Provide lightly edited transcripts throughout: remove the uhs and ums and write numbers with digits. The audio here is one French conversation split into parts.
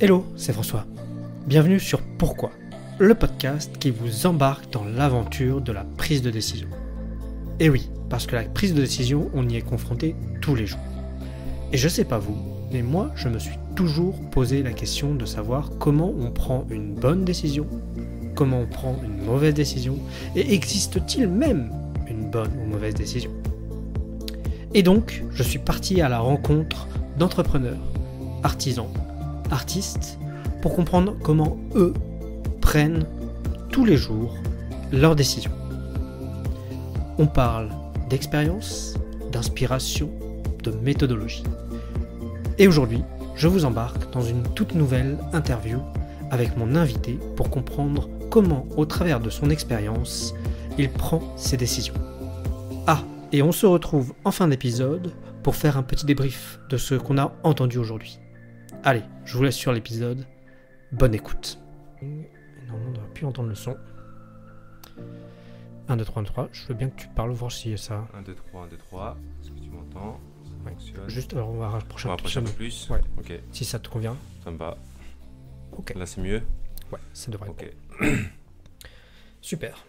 Hello, c'est François. Bienvenue sur Pourquoi, le podcast qui vous embarque dans l'aventure de la prise de décision. Et oui, parce que la prise de décision, on y est confronté tous les jours. Et je sais pas vous, mais moi, je me suis toujours posé la question de savoir comment on prend une bonne décision, comment on prend une mauvaise décision, et existe-t-il même une bonne ou mauvaise décision ? Et donc, je suis parti à la rencontre d'entrepreneurs, artisans, artistes, pour comprendre comment eux prennent tous les jours leurs décisions. On parle d'expérience, d'inspiration, de méthodologie. Et aujourd'hui, je vous embarque dans une toute nouvelle interview avec mon invité pour comprendre comment, au travers de son expérience, il prend ses décisions. Ah, et on se retrouve en fin d'épisode pour faire un petit débrief de ce qu'on a entendu aujourd'hui. Allez, je vous laisse sur l'épisode. Bonne écoute. Normalement, on ne devrait plus entendre le son. 1, 2, 3, 1, 2, 3. Je veux bien que tu parles, voir si ça... 1, 2, 3, 1, 2, 3. Est-ce que tu m'entends ? Ça fonctionne. Juste, alors on va rapprocher un peu plus. Ouais. Ok, Si ça te convient. ça me va. Ok. Là, c'est mieux ? Ouais, ça devrait Ok. être. Super.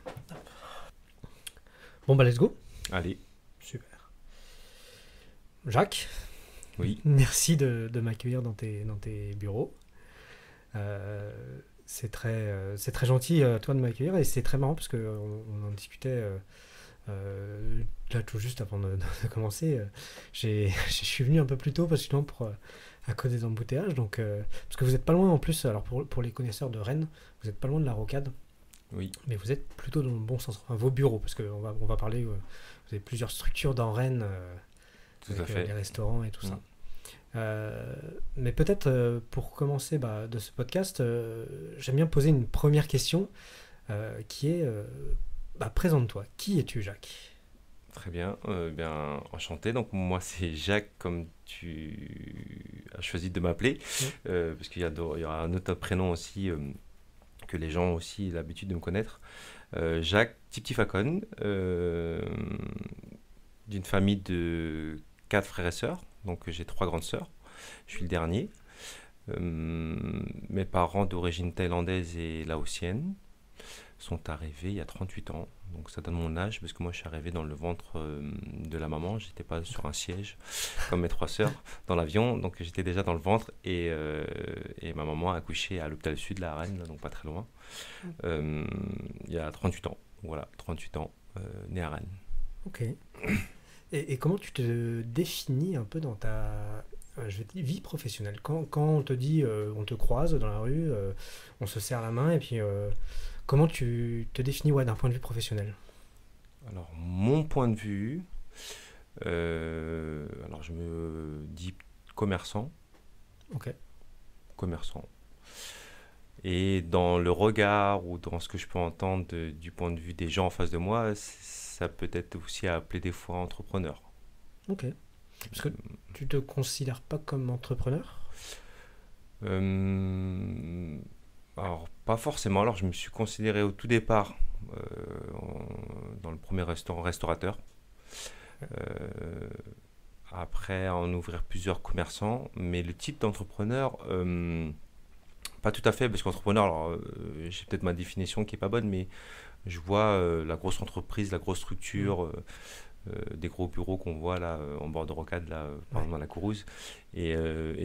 Bon, bah, let's go. Allez. Super. Jacques, Oui. merci de m'accueillir dans tes bureaux. C'est très gentil, toi, de m'accueillir, et c'est très marrant parce qu'on en discutait là tout juste avant de commencer. Je suis venu un peu plus tôt parce que à cause des embouteillages, donc, parce que vous n'êtes pas loin en plus. Alors pour les connaisseurs de Rennes, vous n'êtes pas loin de la Rocade, Oui. mais vous êtes plutôt dans le bon sens. Enfin, vos bureaux, parce qu'on va parler. Vous avez plusieurs structures dans Rennes, Tout avec à fait. les restaurants et tout ça. Mais peut-être pour commencer de ce podcast, j'aime bien poser une première question qui est présente-toi. Qui es-tu, Jacques ? Très bien. Bien, enchanté. Donc, moi, c'est Jacques, comme tu as choisi de m'appeler. Parce qu'il y aura un autre prénom aussi que les gens ont aussi l'habitude de me connaître. Jacques Tiptifakon, d'une famille de 4 frères et sœurs. Donc j'ai 3 grandes sœurs. Je suis le dernier. Mes parents d'origine thaïlandaise et laotienne sont arrivés il y a 38 ans. Donc ça donne mon âge parce que moi je suis arrivé dans le ventre de la maman. J'étais pas sur un siège comme mes 3 sœurs dans l'avion. Donc j'étais déjà dans le ventre et ma maman a accouché à l'hôpital Sud, la Rennes, donc pas très loin. Il y a 38 ans. Voilà, 38 ans, né à Rennes. Ok. Et comment tu te définis un peu dans ta vie professionnelle ? Quand on te dit, on te croise dans la rue, on se serre la main, et puis comment tu te définis d'un point de vue professionnel ? Alors, mon point de vue, alors je me dis commerçant. Ok. Commerçant. Et dans le regard ou dans ce que je peux entendre du point de vue des gens en face de moi, ça peut être aussi appelé des fois entrepreneur. Ok. Parce que tu te considères pas comme entrepreneur ? Alors, pas forcément. Alors, je me suis considéré au tout départ dans le premier restaurateur. Après, en ouvrir plusieurs commerçants. Mais le type d'entrepreneur, pas tout à fait, parce qu'entrepreneur, alors, j'ai peut-être ma définition qui n'est pas bonne, mais je vois la grosse entreprise, la grosse structure, des gros bureaux qu'on voit là en bord de rocade, là, par exemple à la Courrouze. Et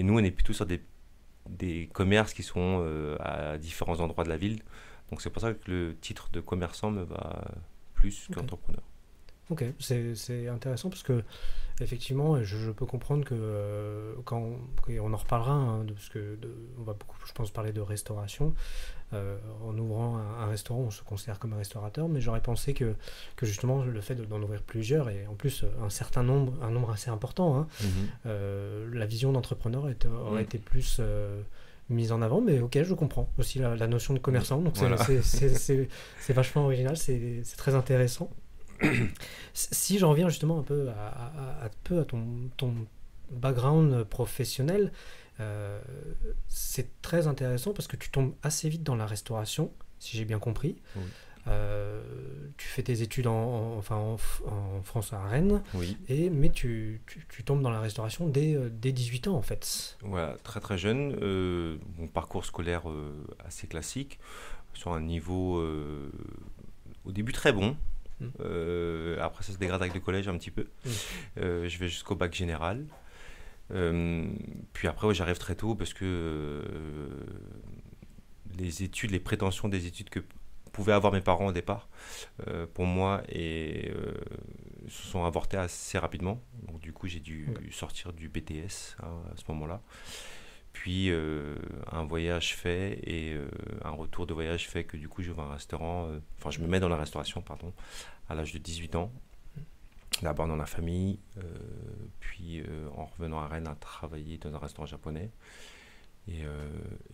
nous, on est plutôt sur des commerces qui sont à différents endroits de la ville. Donc c'est pour ça que le titre de commerçant me va plus qu'entrepreneur. Ok, c'est intéressant parce que effectivement, je peux comprendre que et on en reparlera, parce que on va beaucoup, je pense, parler de restauration. En ouvrant un restaurant, on se considère comme un restaurateur, mais j'aurais pensé que justement le fait d'en ouvrir plusieurs, et en plus un nombre assez important, la vision d'entrepreneur aurait été plus mise en avant, mais ok, je comprends aussi la notion de commerçant, donc voilà. c'est vachement original, c'est très intéressant. Si j'en reviens justement un peu à ton background professionnel, c'est très intéressant parce que tu tombes assez vite dans la restauration, si j'ai bien compris. Oui. Tu fais tes études en France à Rennes, Oui, mais tu tombes dans la restauration dès 18 ans en fait. voilà, très très jeune. Mon parcours scolaire assez classique, sur un niveau au début très bon. Mm. Après, ça se dégrade avec le collège un petit peu. Mm. Je vais jusqu'au bac général. Puis après, ouais, j'arrive très tôt parce que les prétentions des études que pouvaient avoir mes parents au départ, pour moi, se sont avortées assez rapidement. Donc, du coup, j'ai dû Ouais. sortir du BTS à ce moment-là. Puis un voyage fait et un retour de voyage fait que du coup, j'ouvre un restaurant, enfin, je me mets dans la restauration, pardon, à l'âge de 18 ans. D'abord dans la famille, puis en revenant à Rennes à travailler dans un restaurant japonais. Et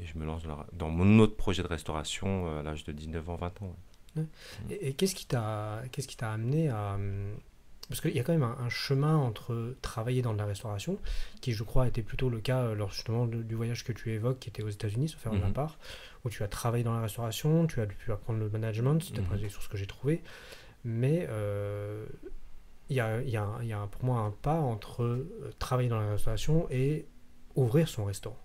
je me lance dans mon autre projet de restauration à l'âge de 19 ans, 20 ans. Ouais. Ouais. Et qu'est-ce qui t'a amené à... Parce qu'il y a quand même un chemin entre travailler dans de la restauration, qui je crois était plutôt le cas lors justement du voyage que tu évoques, qui était aux États-Unis, sauf faire de ma Mhm. part, où tu as travaillé dans la restauration, tu as pu apprendre le management, d'après Mhm. les sources que j'ai trouvées, mais il y a pour moi un pas entre travailler dans la restauration et ouvrir son restaurant.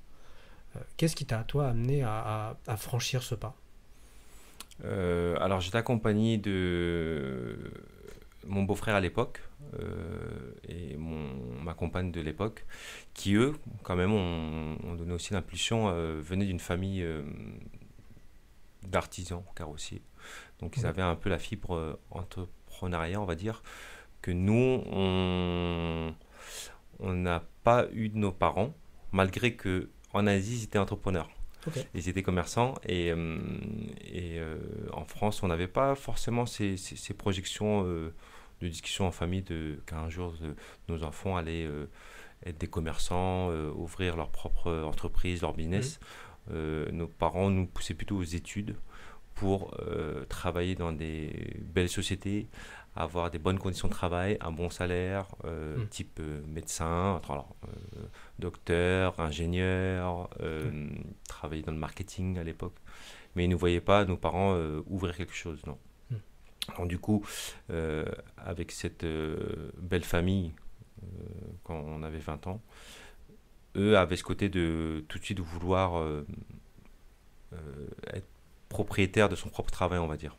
Qu'est-ce qui t'a, toi, amené à franchir ce pas? Alors j'étais accompagné de mon beau-frère à l'époque et ma compagne de l'époque, qui eux, quand même, ont donné aussi l'impulsion, venaient d'une famille d'artisans carrossiers. Donc ils Ouais. avaient un peu la fibre entrepreneuriat, on va dire, que nous, on n'a pas eu de nos parents, malgré que en Asie, ils étaient entrepreneurs. Ok. Ils étaient commerçants en France, on n'avait pas forcément ces projections de discussion en famille qu'un jour nos enfants allaient être des commerçants, ouvrir leur propre entreprise, leur Mhm. business. Nos parents nous poussaient plutôt aux études pour travailler dans des belles sociétés, avoir des bonnes conditions de travail, un bon salaire, Mhm. type médecin, docteur, ingénieur, Ouais. travailler dans le marketing à l'époque. Mais ils ne nous voyaient pas, nos parents, ouvrir quelque chose, non. Mhm. Donc du coup, avec cette belle famille, quand on avait 20 ans, eux avaient ce côté de tout de suite vouloir être propriétaire de son propre travail, on va dire,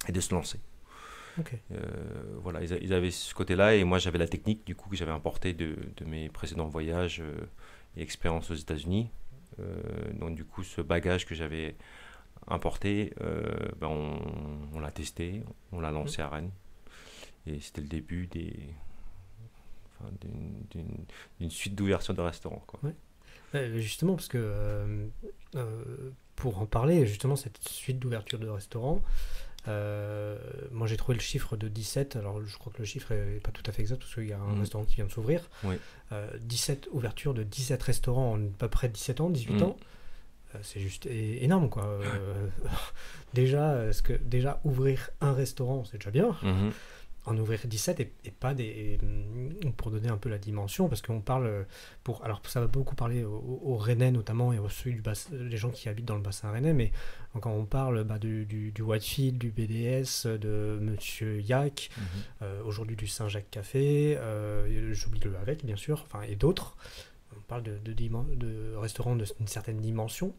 et de se lancer. Ok. Voilà, ils avaient ce côté-là et moi j'avais la technique du coup que j'avais importée de mes précédents voyages et expériences aux États-Unis. Donc du coup ce bagage que j'avais importé, on l'a testé, on l'a Mhm. lancé à Rennes et c'était le début d'une suite d'ouverture de restaurants quoi. Ouais. Justement, parce que pour en parler, justement, cette suite d'ouverture de restaurants, moi j'ai trouvé le chiffre de 17. Alors je crois que le chiffre est pas tout à fait exact parce qu'il y a un Mm. restaurant qui vient de s'ouvrir. Oui. 17 ouvertures de 17 restaurants en à peu près 17 ans, 18 Mm. ans. C'est juste énorme quoi. Déjà ouvrir un restaurant, c'est déjà bien. Mhm. En ouvrir 17 et pas des. Pour donner un peu la dimension, parce qu'on parle. Alors, ça va beaucoup parler aux Rennais notamment et aux ceux les gens qui habitent dans le bassin rennais, mais quand on parle du Whitefield, du BDS, de Monsieur Yak, Mhm. aujourd'hui du Saint-Jacques Café, j'oublie le avec, bien sûr, enfin, et d'autres. On parle de restaurants d'une certaine dimension,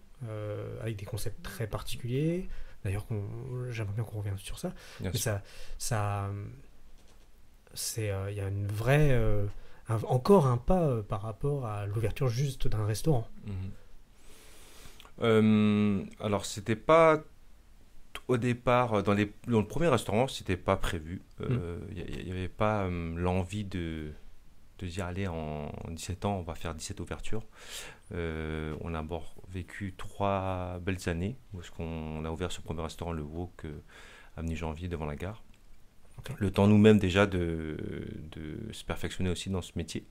avec des concepts très particuliers. D'ailleurs, j'aimerais bien qu'on revienne sur ça. Bien Mais sûr. ça, il y a une vraie, encore un pas par rapport à l'ouverture juste d'un restaurant. Mhm. Alors c'était pas au départ, dans le premier restaurant, c'était pas prévu. Mm. Il n'y avait pas l'envie de dire, allez, en 17 ans, on va faire 17 ouvertures. On a d'abord vécu 3 belles années, où est-ce qu'on a ouvert ce premier restaurant, le Wok, avenue Janvier, devant la gare. Ok. Le temps nous-mêmes déjà de se perfectionner aussi dans ce métier.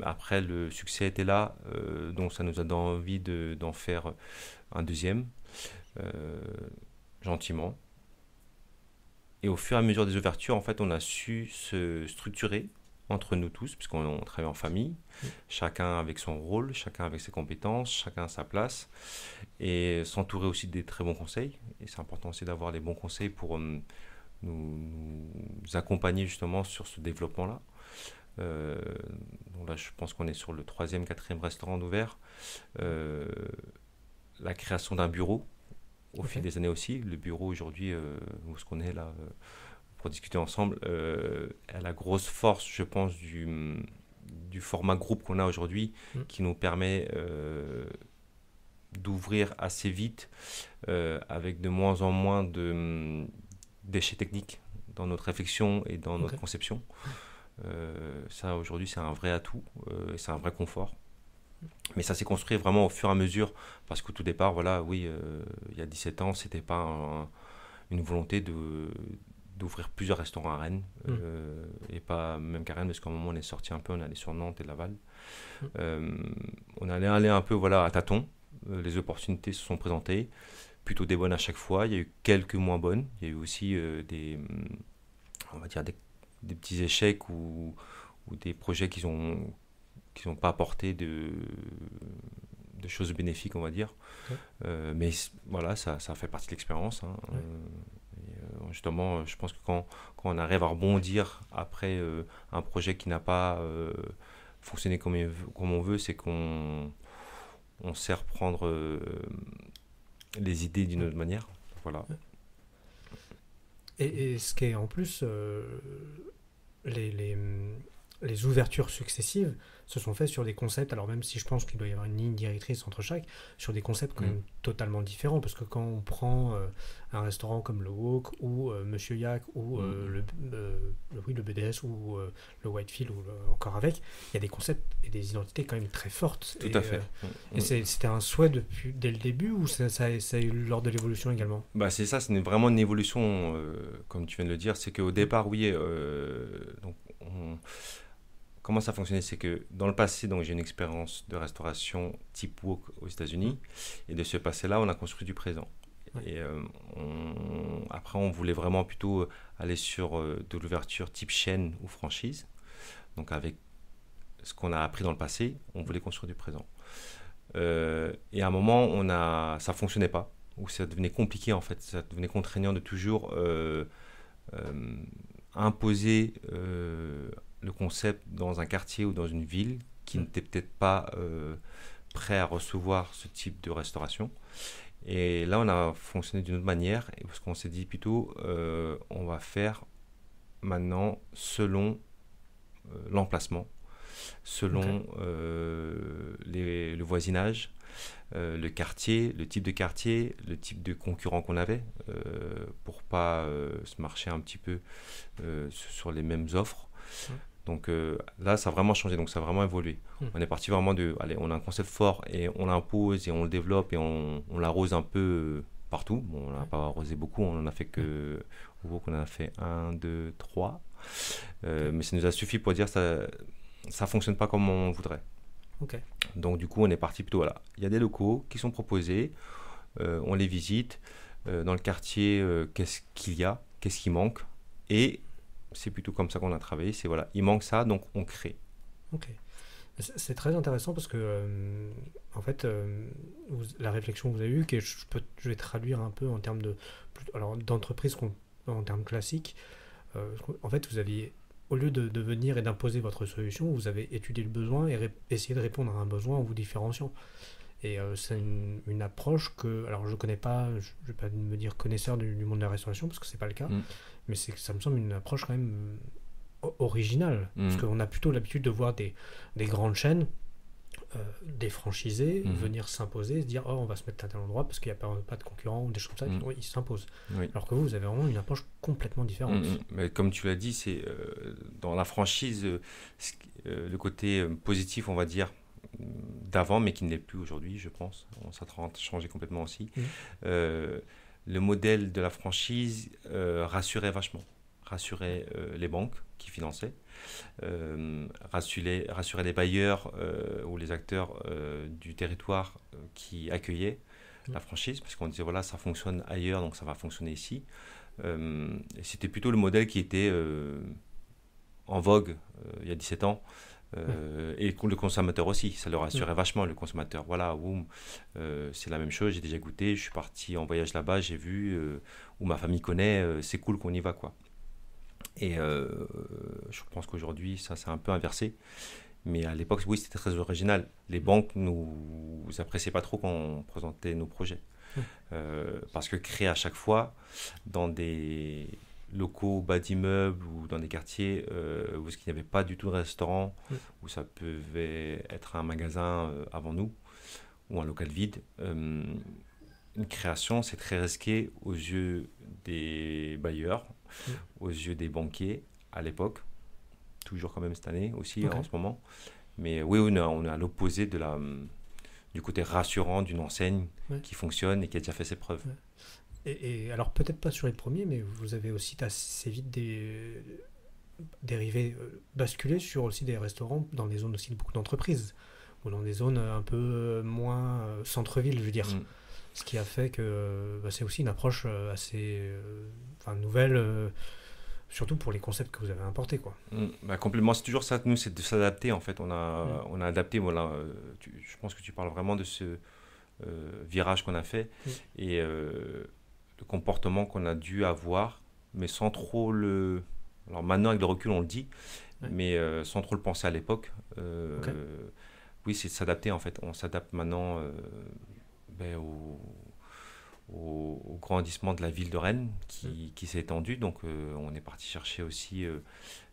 Après, le succès était là, donc ça nous a donné envie d'en faire un deuxième, euh, gentiment. Et au fur et à mesure des ouvertures, en fait, on a su se structurer entre nous tous, puisqu'on travaille en famille, chacun avec son rôle, chacun avec ses compétences, chacun à sa place, et s'entourer aussi des très bons conseils. Et c'est important aussi d'avoir les bons conseils pour nous accompagner justement sur ce développement-là. Donc là, je pense qu'on est sur le troisième, quatrième restaurant ouvert. La création d'un bureau au fil des années aussi. Le bureau aujourd'hui, où est-ce qu'on est là pour discuter ensemble, a la grosse force, je pense, du format groupe qu'on a aujourd'hui, qui nous permet d'ouvrir assez vite, avec de moins en moins de déchets techniques dans notre réflexion et dans notre conception. Ça, aujourd'hui, c'est un vrai atout, et c'est un vrai confort. Mais ça s'est construit vraiment au fur et à mesure, parce qu'au tout départ, voilà, oui, il y a 17 ans, c'était pas une volonté d'ouvrir plusieurs restaurants à Rennes, et pas même qu'à Rennes, parce qu'à un moment on est sorti un peu, on est allé sur Nantes et Laval. On allait aller un peu, voilà, à tâtons. Les opportunités se sont présentées, plutôt des bonnes à chaque fois. Il y a eu quelques moins bonnes. Il y a eu aussi on va dire des petits échecs ou des projets qui n'ont pas apporté de choses bénéfiques, on va dire. Mais voilà, ça fait partie de l'expérience. Hein. Justement, je pense que quand on arrive à rebondir après un projet qui n'a pas fonctionné comme on veut, c'est qu'on sait reprendre les idées d'une autre manière. Voilà. Et ce qui est en plus, les ouvertures successives se sont faites sur des concepts, alors même si je pense qu'il doit y avoir une ligne directrice entre chaque, sur des concepts quand même totalement différents, parce que quand on prend un restaurant comme le Wok ou Monsieur Yak ou le BDS ou le Whitefield ou encore avec, il y a des concepts et des identités quand même très fortes. Tout à fait. Et c'était un souhait dès le début ou ça a eu lors de l'évolution également? C'est ça, c'est vraiment une évolution, comme tu viens de le dire, c'est qu'au départ, oui, donc comment ça fonctionnait, c'est que dans le passé, donc, j'ai une expérience de restauration type wok aux États-Unis, et de ce passé-là, on a construit du présent. Et après, on voulait vraiment plutôt aller sur de l'ouverture type chaîne ou franchise. Donc avec ce qu'on a appris dans le passé, on voulait construire du présent. Et à un moment, ça ne fonctionnait pas, ou ça devenait compliqué en fait, ça devenait contraignant de toujours imposer le concept dans un quartier ou dans une ville qui n'était peut-être pas prêt à recevoir ce type de restauration. Et là, on a fonctionné d'une autre manière, parce qu'on s'est dit plutôt, on va faire maintenant selon l'emplacement, selon le voisinage, le quartier, le type de concurrents qu'on avait, pour pas se marcher un petit peu sur les mêmes offres. Donc là, ça a vraiment changé, donc ça a vraiment évolué. On est parti vraiment allez, on a un concept fort et on l'impose et on le développe et on l'arrose un peu partout. Bon, on n'a pas arrosé beaucoup, on en a fait on en a fait 1, 2, 3. Mais ça nous a suffi pour dire que ça fonctionne pas comme on voudrait. Donc du coup, on est parti plutôt, voilà. Il y a des locaux qui sont proposés, on les visite. Dans le quartier, qu'est-ce qu'il y a, qu'est-ce qui manque, et c'est plutôt comme ça qu'on a travaillé. C'est voilà, il manque ça, donc on crée. C'est très intéressant parce que en fait, la réflexion que vous avez eue, que je vais traduire un peu en termes d'entreprise en termes classiques. En fait, vous aviez, au lieu de venir et d'imposer votre solution, vous avez étudié le besoin et essayé de répondre à un besoin en vous différenciant. Et c'est une approche que, alors je ne connais pas, je ne vais pas me dire connaisseur du monde de la restauration parce que ce n'est pas le cas, mais ça me semble une approche quand même originale, parce qu'on a plutôt l'habitude de voir des grandes chaînes, des franchisés venir s'imposer, se dire on va se mettre à tel endroit parce qu'il n'y a pas de concurrents ou des choses comme ça, ils s'imposent. Alors que vous avez vraiment une approche complètement différente. Mais comme tu l'as dit, c'est dans la franchise, le côté positif, on va dire, d'avant, mais qui ne l'est plus aujourd'hui, je pense. Ça a changé complètement aussi. Le modèle de la franchise rassurait vachement. Rassurait les banques qui finançaient, rassurait les bailleurs ou les acteurs du territoire qui accueillaient la franchise, parce qu'on disait voilà, ça fonctionne ailleurs, donc ça va fonctionner ici. Et c'était plutôt le modèle qui était en vogue il y a 17 ans. Et le consommateur aussi, ça le rassurait vachement, le consommateur. Voilà, c'est la même chose, j'ai déjà goûté, je suis parti en voyage là-bas, j'ai vu, où ma famille connaît, c'est cool qu'on y va, quoi. Et je pense qu'aujourd'hui, ça s'est un peu inversé. Mais à l'époque, oui, c'était très original. Les banques nous appréciaient pas trop quand on présentait nos projets. Parce que créer à chaque fois dans des locaux bas d'immeubles ou dans des quartiers où il n'y avait pas du tout de restaurant, où ça pouvait être un magasin avant nous, ou un local vide, une création, c'est très risqué aux yeux des bailleurs, aux yeux des banquiers à l'époque, toujours quand même cette année aussi, en ce moment. Mais oui, on est à l'opposé du côté rassurant d'une enseigne qui fonctionne et qui a déjà fait ses preuves. Et alors peut-être pas sur les premiers, mais vous avez aussi assez vite dérivé, basculé sur aussi des restaurants dans des zones aussi de beaucoup d'entreprises, ou dans des zones un peu moins centre-ville, je veux dire. Ce qui a fait que c'est aussi une approche assez nouvelle, surtout pour les concepts que vous avez importés, quoi. Complètement, c'est toujours ça, nous, c'est de s'adapter, en fait. On a adapté, voilà, je pense que tu parles vraiment de ce virage qu'on a fait et le comportement qu'on a dû avoir, mais sans trop le... Alors maintenant, avec le recul, on le dit, mais sans trop le penser à l'époque. Oui, c'est de s'adapter, en fait. On s'adapte maintenant au grandissement de la ville de Rennes qui s'est étendue. Donc, on est parti chercher aussi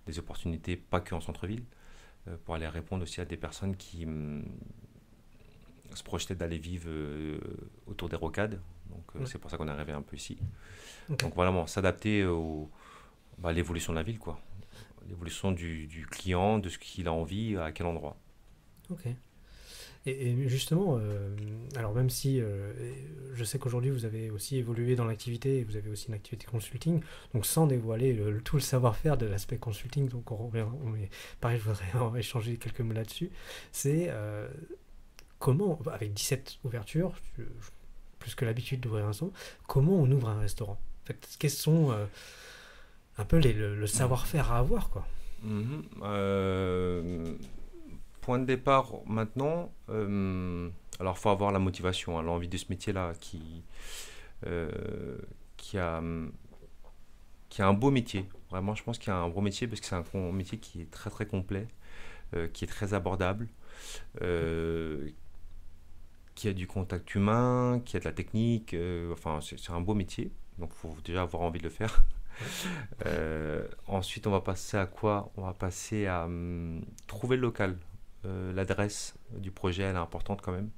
des opportunités, pas que en centre-ville, pour aller répondre aussi à des personnes qui se projetaient d'aller vivre autour des rocades. Donc, c'est pour ça qu'on est arrivé un peu ici. Donc, voilà, s'adapter à l'évolution de la ville, quoi. L'évolution du client, de ce qu'il a envie, à quel endroit. Ok. Et justement, alors même si je sais qu'aujourd'hui vous avez aussi évolué dans l'activité, et vous avez aussi une activité consulting, donc sans dévoiler tout le savoir-faire de l'aspect consulting, donc pareil, je voudrais échanger quelques mots là-dessus, c'est comment, avec 17 ouvertures, plus que l'habitude d'ouvrir un restaurant, comment on ouvre un restaurant? En fait, quels sont un peu le savoir-faire à avoir, quoi? Point de départ maintenant, alors il faut avoir la motivation, hein, l'envie de ce métier-là qui a un beau métier. Vraiment, je pense qu'il y a un beau métier parce que c'est un métier qui est très très complet, qui est très abordable, qui a du contact humain, qui a de la technique. Enfin, c'est un beau métier, donc il faut déjà avoir envie de le faire. Ensuite, on va passer à quoi? On va passer à trouver le local. L'adresse du projet, elle est importante quand même.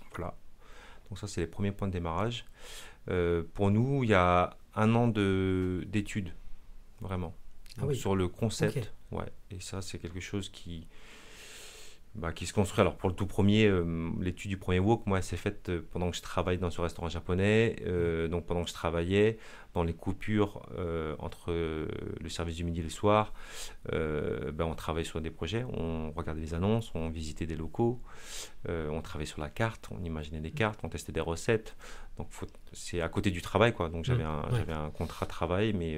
Voilà. Donc ça, c'est les premiers points de démarrage. Pour nous, il y a 1 an d'études, vraiment. Donc, sur le concept. Ouais. Et ça, c'est quelque chose qui se construit. Alors pour le tout premier, l'étude du premier wok, moi, elle s'est faite pendant que je travaillais dans ce restaurant japonais. Donc pendant que je travaillais, dans les coupures entre le service du midi et le soir, on travaillait sur des projets, on regardait les annonces, on visitait des locaux, on travaillait sur la carte, on imaginait des cartes, on testait des recettes. Donc c'est à côté du travail, quoi. Donc j'avais un contrat de travail, mais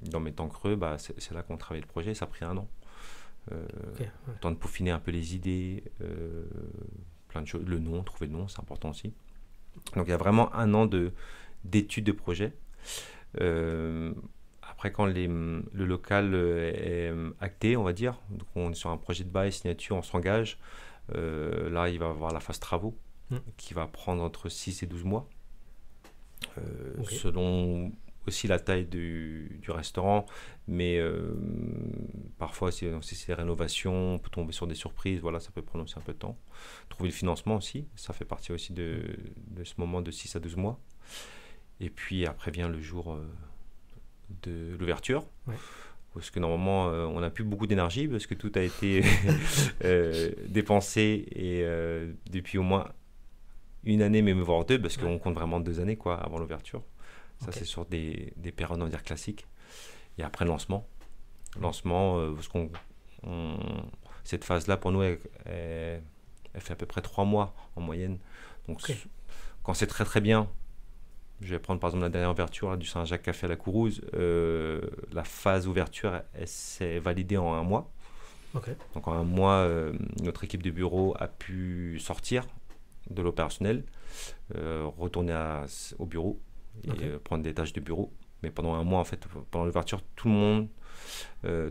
dans mes temps creux, c'est là qu'on travaillait le projet. Ça a pris 1 an. Le temps de peaufiner un peu les idées, plein de choses, trouver le nom, c'est important aussi. Donc il y a vraiment 1 an d'études de projet. Après, quand le local est acté, on va dire, donc on est sur un projet de bail, signature, on s'engage. Là, il va y avoir la phase travaux qui va prendre entre 6 et 12 mois, selon aussi la taille du restaurant, mais parfois si c'est des rénovations, on peut tomber sur des surprises, voilà, ça peut prendre aussi un peu de temps. Trouver le financement aussi, ça fait partie aussi de ce moment de 6 à 12 mois. Et puis après vient le jour de l'ouverture, parce que normalement on n'a plus beaucoup d'énergie, parce que tout a été dépensé, et depuis au moins 1 année, même voire 2, parce qu'on compte vraiment 2 années, quoi, avant l'ouverture. Ça, c'est sur des périodes, on va dire, classiques. Et après, lancement, parce qu'on cette phase-là, pour nous, elle fait à peu près 3 mois en moyenne. Donc, quand c'est très très bien, Je vais prendre par exemple la dernière ouverture là, du Saint-Jacques Café à la Courouse. La phase ouverture, elle s'est validée en un mois. Ok. Donc en un mois, notre équipe de bureau a pu sortir de l'opérationnel, retourner au bureau et prendre des tâches de bureau. Mais pendant un mois, en fait, pendant l'ouverture, tout le monde,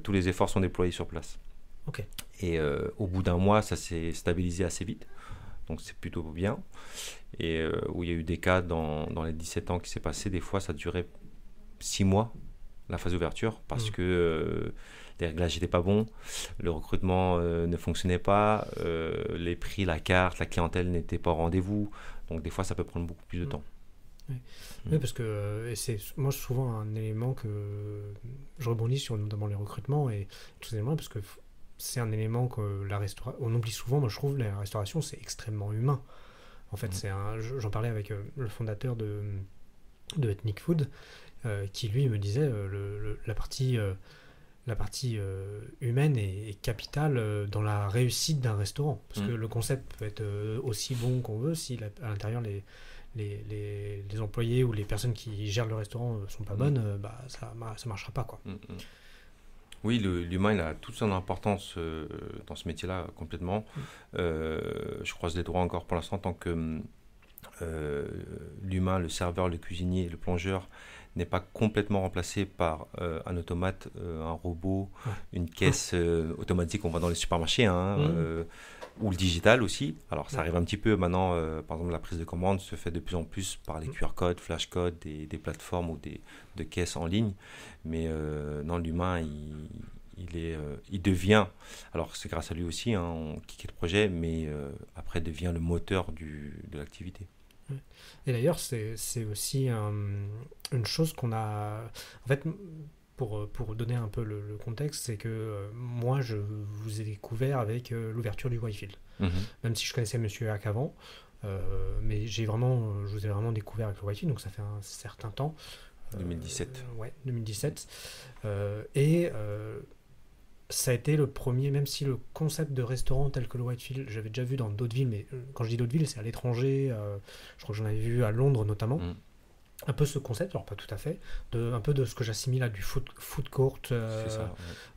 tous les efforts sont déployés sur place. Ok. Et au bout d'un mois, ça s'est stabilisé assez vite. Donc c'est plutôt bien. Et où il y a eu des cas dans les 17 ans qui s'est passé, des fois ça durait 6 mois, la phase d'ouverture, parce que les réglages n'étaient pas bons, le recrutement ne fonctionnait pas, les prix, la carte, la clientèle n'était pas au rendez-vous. Donc des fois ça peut prendre beaucoup plus de temps. Oui. Oui, parce que c'est moi souvent un élément que je rebondis sur notamment les recrutements et tous ces éléments parce que c'est un élément que on oublie souvent. Moi je trouve la restauration c'est extrêmement humain. En fait, j'en parlais avec le fondateur de Ethnic Food qui lui me disait la partie humaine est capitale dans la réussite d'un restaurant. Parce que le concept peut être aussi bon qu'on veut si à l'intérieur les employés ou les personnes qui gèrent le restaurant sont pas bonnes, ça marchera pas, quoi. Oui, l'humain il a toute son importance dans ce métier-là complètement. Je croise les doigts encore pour l'instant tant que l'humain, le serveur, le cuisinier, le plongeur n'est pas complètement remplacé par un automate, un robot, une caisse automatique qu'on voit dans les supermarchés, ou le digital aussi. Alors ça arrive un petit peu maintenant, par exemple la prise de commande se fait de plus en plus par les QR codes, flash codes, des plateformes ou de caisses en ligne. Mais non, l'humain, il devient, alors c'est grâce à lui aussi, on kické le projet, mais après devient le moteur de l'activité. Et d'ailleurs, c'est aussi une chose qu'on a... En fait, pour donner un peu le contexte, c'est que moi, je vous ai découvert avec l'ouverture du Whitefield. Même si je connaissais Monsieur Hack avant, mais je vous ai vraiment découvert avec le Whitefield, donc ça fait un certain temps. 2017. Ouais, 2017. Et ça a été le premier, même si le concept de restaurant tel que le Whitefield, j'avais déjà vu dans d'autres villes, mais quand je dis d'autres villes, c'est à l'étranger, je crois que j'en avais vu à Londres notamment, un peu ce concept, alors pas tout à fait, un peu de ce que j'assimile à du food court,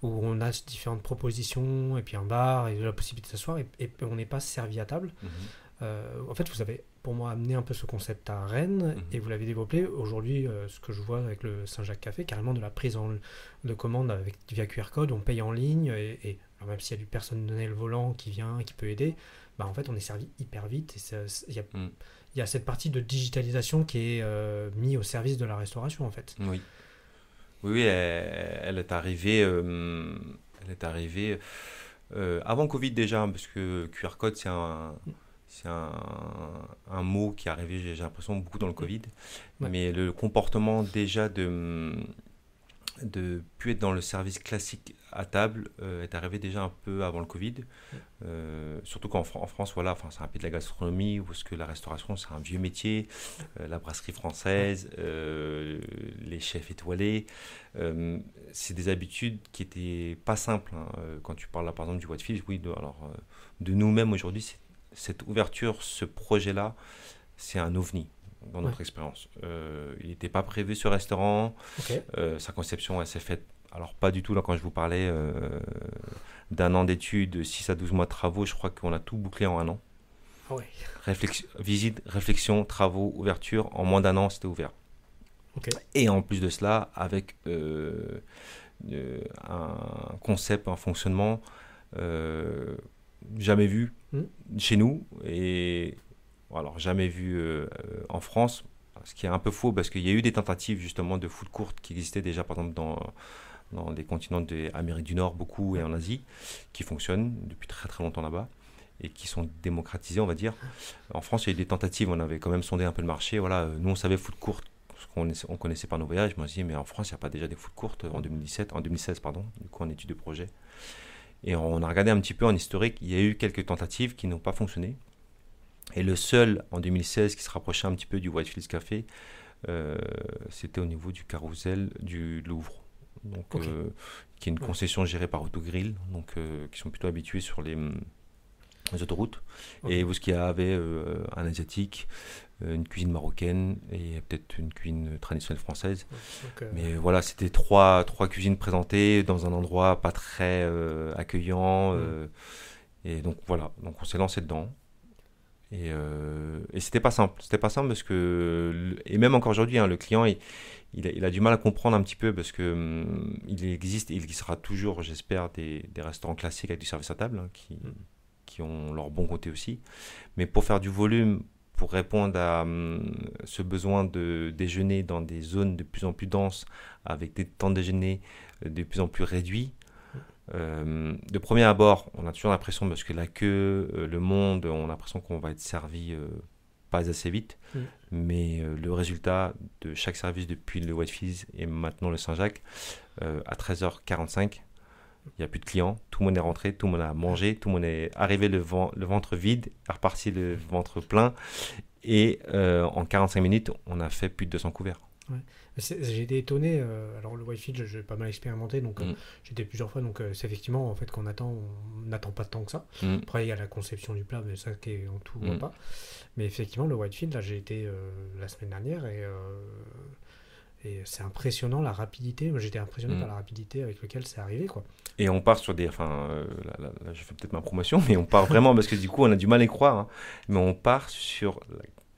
où on a différentes propositions, et puis un bar, et la possibilité de s'asseoir, et on n'est pas servi à table. En fait, vous avez, pour moi, amené un peu ce concept à Rennes, et vous l'avez développé. Aujourd'hui, ce que je vois avec le Saint-Jacques Café, carrément de la prise de commande via QR code, on paye en ligne, et alors même s'il y a du personnel volant qui vient, qui peut aider, en fait, on est servi hyper vite, et il y a cette partie de digitalisation qui est mise au service de la restauration, en fait. Oui, elle est arrivée... avant Covid déjà, parce que QR code, c'est un mot qui est arrivé, j'ai l'impression, beaucoup dans le Covid. Mais le comportement déjà de plus être dans le service classique à table est arrivé déjà un peu avant le Covid. Surtout qu'en France, voilà, c'est un pays de la gastronomie, parce que la restauration, c'est un vieux métier. La brasserie française, les chefs étoilés, c'est des habitudes qui n'étaient pas simples. Quand tu parles là, par exemple, du Whitefield, oui, de nous-mêmes aujourd'hui, cette ouverture, ce projet-là, c'est un ovni dans notre expérience. Il n'était pas prévu ce restaurant. Sa conception, elle s'est faite, alors pas du tout, là quand je vous parlais d'un an d'études, 6 à 12 mois de travaux, je crois qu'on a tout bouclé en un an. Visite, réflexion, travaux, ouverture, en moins d'un an, c'était ouvert. Et en plus de cela, avec un concept, un fonctionnement jamais vu chez nous, et alors jamais vu en France, ce qui est un peu faux parce qu'il y a eu des tentatives justement de food court qui existaient déjà par exemple dans les continents d'Amérique du Nord beaucoup et en Asie, qui fonctionnent depuis très très longtemps là-bas et qui sont démocratisés, on va dire. En France, il y a eu des tentatives, on avait quand même sondé un peu le marché. Voilà, nous on savait food court, on connaissait par nos voyages. Moi je dis mais en France il n'y a pas déjà des food court en 2016 pardon, du coup en étude de projet. Et on a regardé un petit peu en historique, il y a eu quelques tentatives qui n'ont pas fonctionné. Et le seul en 2016 qui se rapprochait un petit peu du Whitefield Café, c'était au niveau du Carrousel du Louvre, donc, qui est une concession gérée par Autogrill, donc, qui sont plutôt habitués sur les autoroutes. Et où ce qu'il y avait un asiatique, une cuisine marocaine et peut-être une cuisine traditionnelle française. Donc, Mais voilà, c'était trois cuisines présentées dans un endroit pas très accueillant. Et donc voilà, donc on s'est lancé dedans. Et c'était pas simple. C'était pas simple parce que, et même encore aujourd'hui, hein, le client, il a du mal à comprendre un petit peu parce que il existe et il existera toujours, j'espère, des restaurants classiques avec du service à table hein, qui ont leur bon côté aussi. Mais pour faire du volume, pour répondre à ce besoin de déjeuner dans des zones de plus en plus denses, avec des temps de déjeuner de plus en plus réduits, de premier abord, on a toujours l'impression, parce que la queue, le monde, on a l'impression qu'on va être servi pas assez vite. Mais le résultat de chaque service depuis le Whitefield et maintenant le Saint-Jacques, à 13h45, il n'y a plus de clients, tout le monde est rentré, tout le monde a mangé, tout le monde est arrivé le ventre vide, est reparti le ventre plein. Et en 45 minutes, on a fait plus de 200 couverts. Ouais. J'ai été étonné. Alors le Whitefield, j'ai pas mal expérimenté, donc j'étais plusieurs fois. Donc c'est effectivement, en fait, qu'on attend, on n'attend pas tant que ça. Après, il y a la conception du plat, mais ça qui est en tout pas. Mais effectivement, le Whitefield, là, j'ai été la semaine dernière et c'est impressionnant la rapidité. Moi, j'étais impressionné par la rapidité avec laquelle c'est arrivé, quoi. Et on part sur des, enfin, là, je fais peut-être ma promotion, mais on part vraiment parce que du coup, on a du mal à y croire. Hein, mais on part sur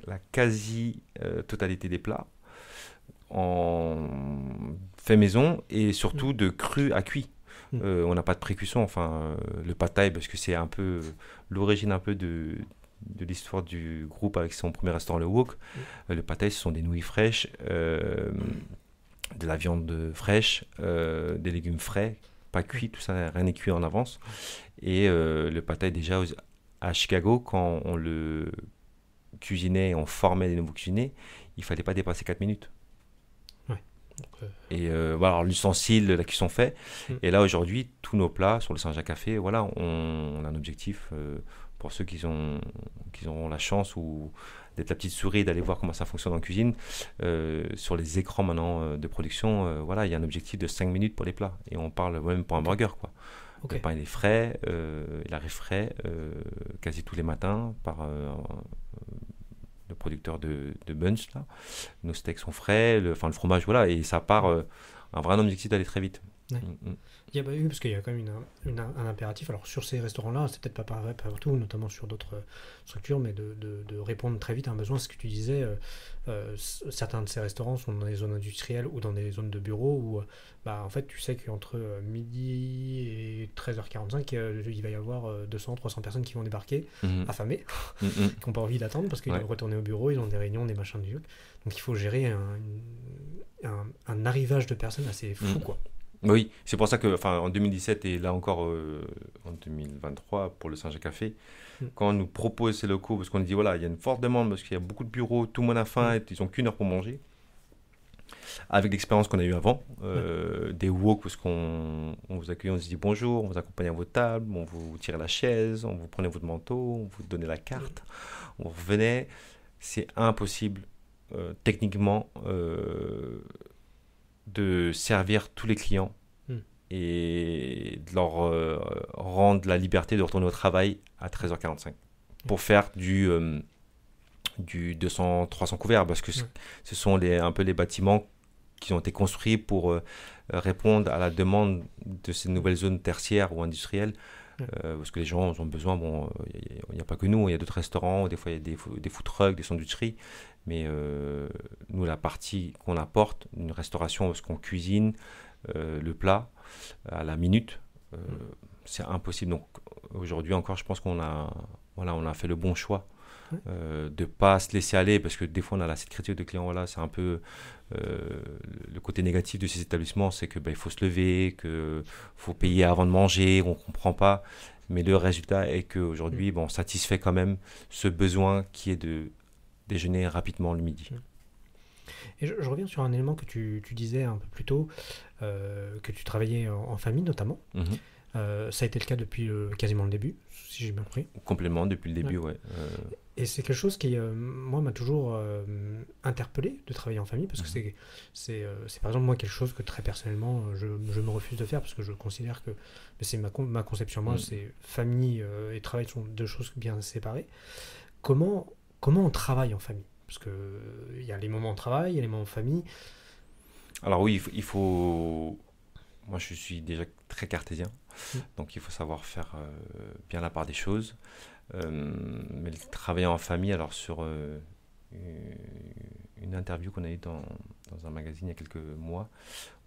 la quasi-totalité des plats en fait maison et surtout de cru à cuit. On n'a pas de pré-cuisson, enfin le pad thai, parce que c'est un peu l'origine un peu de l'histoire du groupe avec son premier restaurant, le Wok. Le pad thai, ce sont des nouilles fraîches, de la viande fraîche, des légumes frais, pas cuits, tout ça, rien n'est cuit en avance. Et le pad thai, déjà à Chicago, quand on le cuisinait et on formait les nouveaux cuisiniers, il fallait pas dépasser 4 minutes. Et voilà, l'ustensile, la cuisson fait. Et là, aujourd'hui, tous nos plats sur le Saint-Jacques Café, voilà, on a un objectif pour ceux qui auront la chance ou d'être la petite souris, d'aller voir comment ça fonctionne en cuisine. Sur les écrans maintenant de production, voilà, il y a un objectif de 5 minutes pour les plats. Et on parle même pour un burger, quoi. Le pain, il est frais, il arrive frais quasi tous les matins par le producteur de Bunch, là. Nos steaks sont frais, le fromage, voilà, et ça part un vrai objectif d'aller très vite. Ouais. Oui, parce qu'il y a quand même un impératif. Alors sur ces restaurants-là, c'est peut-être pas pareil partout, notamment sur d'autres structures, mais de répondre très vite à un besoin. Ce que tu disais, certains de ces restaurants sont dans des zones industrielles ou dans des zones de bureaux où, en fait, tu sais qu'entre midi et 13h45, il va y avoir 200-300 personnes qui vont débarquer, affamées, qui n'ont pas envie d'attendre parce qu'ils doivent retourner au bureau, ils ont des réunions, des machins du truc. Donc il faut gérer un arrivage de personnes assez fou, quoi. Oui, c'est pour ça que, en 2017 et là encore en 2023 pour le Saint-Jacques Café, quand on nous propose ces locaux, parce qu'on dit voilà, il y a une forte demande parce qu'il y a beaucoup de bureaux, tout le monde a faim, et ils n'ont qu'une heure pour manger. Avec l'expérience qu'on a eue avant, des wok, parce qu'on vous accueille, on se dit bonjour, on vous accompagne à votre table, on vous tire la chaise, on vous prenait votre manteau, on vous donnait la carte, on revenait. C'est impossible techniquement de servir tous les clients et de leur rendre la liberté de retourner au travail à 13h45 pour faire du 200-300 couverts, parce que ce sont un peu les bâtiments qui ont été construits pour répondre à la demande de ces nouvelles zones tertiaires ou industrielles, parce que les gens ont besoin, il n'y a pas que nous, il y a d'autres restaurants, des fois il y a des food trucks, des sandwicheries, mais nous, la partie qu'on apporte, une restauration, parce qu'on cuisine le plat à la minute, c'est impossible. Donc aujourd'hui encore, je pense qu'on a fait le bon choix de ne pas se laisser aller, parce que des fois on a cette critique de clients, voilà, c'est un peu le côté négatif de ces établissements, c'est que il faut se lever, qu'il faut payer avant de manger, on ne comprend pas, mais le résultat est qu'aujourd'hui on satisfait quand même ce besoin qui est de déjeuner rapidement le midi. Et je reviens sur un élément que tu disais un peu plus tôt, que tu travaillais en famille notamment. Ça a été le cas depuis quasiment le début, si j'ai bien compris. Complètement, depuis le début, ouais. Et c'est quelque chose qui, moi, m'a toujours interpellé de travailler en famille, parce que c'est par exemple, moi, quelque chose que très personnellement, je me refuse de faire, parce que je considère que c'est ma conception. Moi, c'est famille et travail sont deux choses bien séparées. Comment on travaille en famille ? Parce qu'il y a les moments de travail, il y a les moments de famille. Alors oui, il faut... Moi, je suis déjà très cartésien, donc il faut savoir faire bien la part des choses. Mais travailler en famille, alors sur une interview qu'on a eue dans un magazine il y a quelques mois,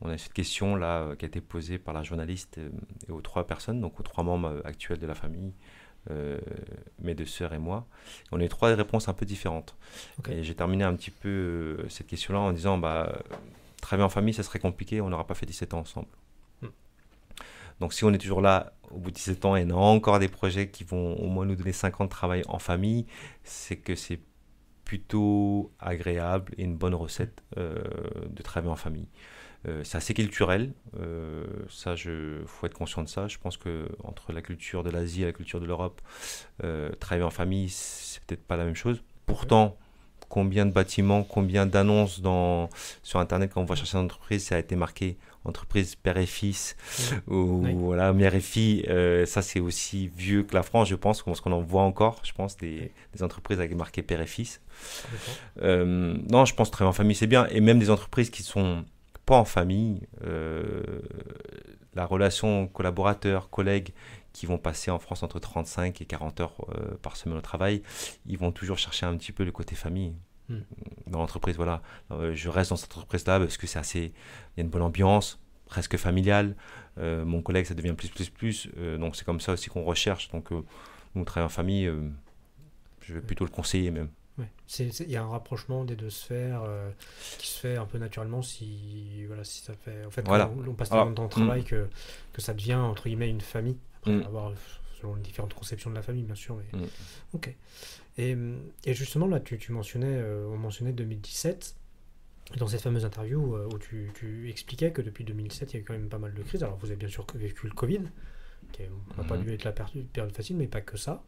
on a eu cette question là qui a été posée par la journaliste et aux 3 personnes, donc aux 3 membres actuels de la famille, mes 2 sœurs et moi. On a eu 3 réponses un peu différentes. Okay. Et j'ai terminé un petit peu cette question-là en disant travailler en famille, ça serait compliqué, on n'aura pas fait 17 ans ensemble. Donc si on est toujours là au bout de 17 ans et on a encore des projets qui vont au moins nous donner 5 ans de travail en famille, c'est que c'est plutôt agréable et une bonne recette de travailler en famille. C'est assez culturel, faut être conscient de ça. Je pense que entre la culture de l'Asie et la culture de l'Europe, travailler en famille, c'est peut-être pas la même chose. Pourtant, combien de bâtiments, combien d'annonces sur Internet quand on va chercher une entreprise, ça a été marqué entreprise père et fils, ou voilà, mère et fille. Ça, c'est aussi vieux que la France, je pense, parce qu'on en voit encore, je pense, des entreprises avec marqué père et fils. Non, je pense que travailler en famille, c'est bien. Et même des entreprises qui sont pas en famille, la relation collaborateur-collègue qui vont passer en France entre 35 et 40 heures par semaine au travail, ils vont toujours chercher un petit peu le côté famille. Dans l'entreprise, voilà. Je reste dans cette entreprise-là parce que il y a une bonne ambiance, presque familiale. Mon collègue, ça devient plus. Donc c'est comme ça aussi qu'on recherche. Donc nous, travailler en famille, je vais plutôt le conseiller même. Ouais. Il y a un rapprochement des 2 sphères qui se fait un peu naturellement si ça fait. En fait, voilà. on passe tellement de temps au travail que ça devient entre guillemets une famille. Après avoir selon les différentes conceptions de la famille, bien sûr. Mais... Ok. Et justement, là, on mentionnait 2017, dans cette fameuse interview où tu expliquais que depuis 2017, il y a eu quand même pas mal de crises. Alors, vous avez bien sûr vécu le Covid, qui n'a pas dû être la période facile, mais pas que ça.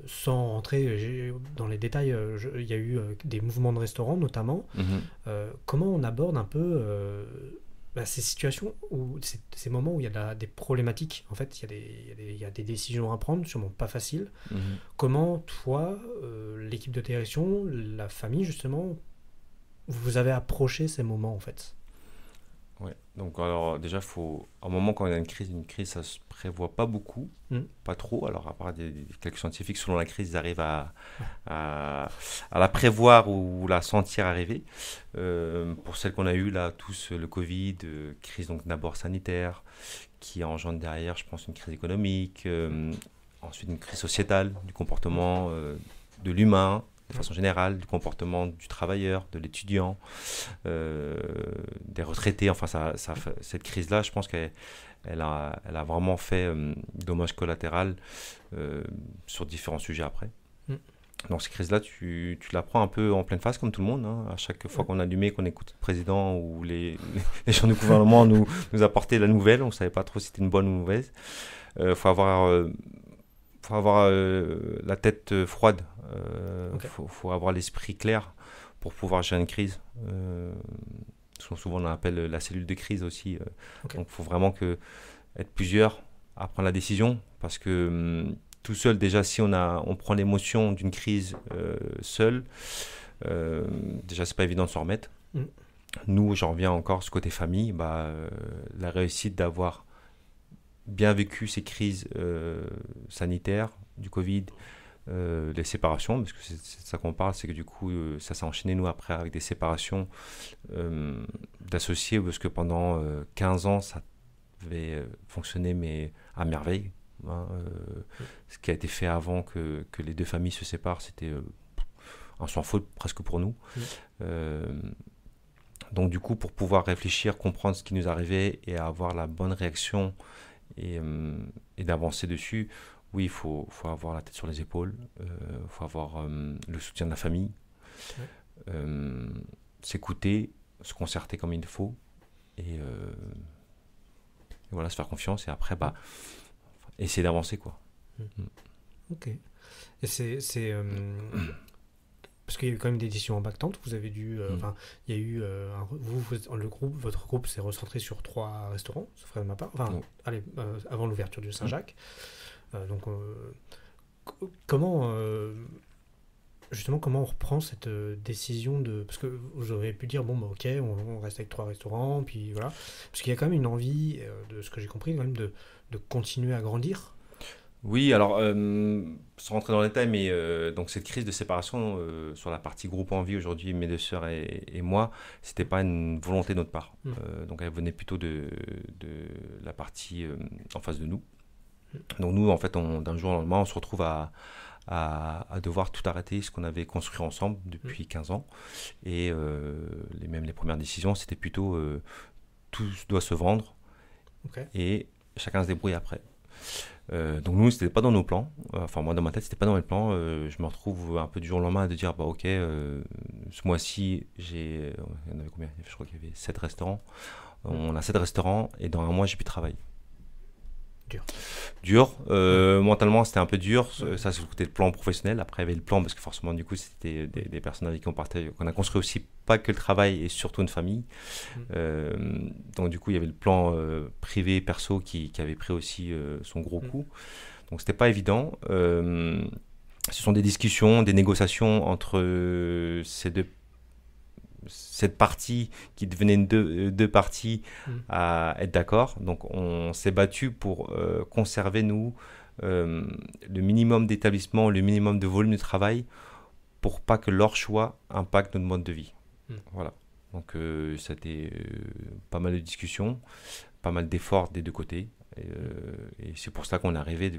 Sans rentrer dans les détails, il y a eu des mouvements de restaurants, notamment. Comment on aborde un peu... ces situations ces moments où il y a des problématiques, en fait, il y a des décisions à prendre, sûrement pas faciles. Comment toi, l'équipe de direction, la famille justement, vous avez approché ces moments en fait? Ouais. Donc alors déjà, à un moment quand il y a une crise ça se prévoit pas beaucoup, pas trop. Alors à part quelques scientifiques, selon la crise, ils arrivent à la prévoir ou la sentir arriver. Pour celle qu'on a eue là, tous, le Covid, crise donc d'abord sanitaire, qui engendre derrière, je pense, une crise économique, ensuite une crise sociétale, du comportement de l'humain, de façon générale, du comportement du travailleur, de l'étudiant, des retraités. Enfin, cette crise-là, je pense qu'elle a vraiment fait dommage collatéral sur différents sujets après. Donc ces crises-là, tu la prends un peu en pleine face comme tout le monde. Hein. À chaque fois qu'on allumait, qu'on écoute le président ou les gens du gouvernement nous apportaient la nouvelle, on ne savait pas trop si c'était une bonne ou mauvaise. Faut avoir la tête froide. Faut avoir l'esprit clair pour pouvoir gérer une crise. Souvent on appelle la cellule de crise aussi. Donc il faut vraiment être plusieurs à prendre la décision, parce que tout seul, déjà, si on prend l'émotion d'une crise seul, déjà c'est pas évident de s'en remettre. Nous, j'en reviens encore ce côté famille, la réussite d'avoir bien vécu ces crises sanitaires, du Covid, les séparations, parce que c'est de ça qu'on parle, c'est que du coup ça s'est enchaîné nous après avec des séparations d'associés, parce que pendant 15 ans ça avait fonctionné mais à merveille. Ce qui a été fait avant que les 2 familles se séparent, c'était un sans faute presque pour nous. Donc du coup, pour pouvoir réfléchir, comprendre ce qui nous arrivait et avoir la bonne réaction et d'avancer dessus, oui, il faut avoir la tête sur les épaules, faut avoir le soutien de la famille, s'écouter, se concerter comme il faut, et voilà, se faire confiance, et après essayer d'avancer, quoi. Ok. Et c'est parce qu'il y a eu quand même des décisions impactantes. Vous avez dû, il y a eu votre groupe s'est recentré sur 3 restaurants, sauf de ma part. Avant l'ouverture du Saint-Jacques. Donc comment justement, comment on reprend cette décision de... Parce que vous auriez pu dire, bon, bah, ok, on reste avec 3 restaurants, puis voilà. Parce qu'il y a quand même une envie, de ce que j'ai compris, quand même, de continuer à grandir. Oui, alors, sans rentrer dans les détails, mais donc cette crise de séparation sur la partie groupe en vie aujourd'hui, mes deux sœurs et moi, c'était pas une volonté de notre part. Mm. Donc elle venait plutôt de la partie en face de nous. Mm. Donc nous, en fait, d'un jour au lendemain, on se retrouve à devoir tout arrêter, ce qu'on avait construit ensemble depuis 15 ans. Et même les premières décisions, c'était plutôt tout doit se vendre Ok. et chacun se débrouille après. Donc nous, c'était pas dans nos plans. Enfin, moi, dans ma tête, c'était pas dans mes plans. Je me retrouve un peu du jour au lendemain de dire, bah ok, ce mois-ci, il y en avait combien? Je crois qu'il y avait 7 restaurants. On a 7 restaurants et dans un mois, j'ai plus de travail. Dur. Dur. Mentalement, c'était un peu dur. Ça, c'est le côté plan professionnel. Après, il y avait le plan parce que forcément, du coup, c'était des personnes avec qui qu'on a construit aussi pas que le travail et surtout une famille. Donc, du coup, il y avait le plan privé, perso qui avait pris aussi son gros coup. Donc, c'était pas évident. Ce sont des discussions, des négociations entre cette partie qui devenait deux parties à être d'accord. Donc on s'est battu pour conserver, nous, le minimum d'établissement, le minimum de volume de travail pour pas que leur choix impacte notre mode de vie. Voilà. Donc ça a été pas mal de discussions, pas mal d'efforts des deux côtés. Et c'est pour ça qu'on est arrivé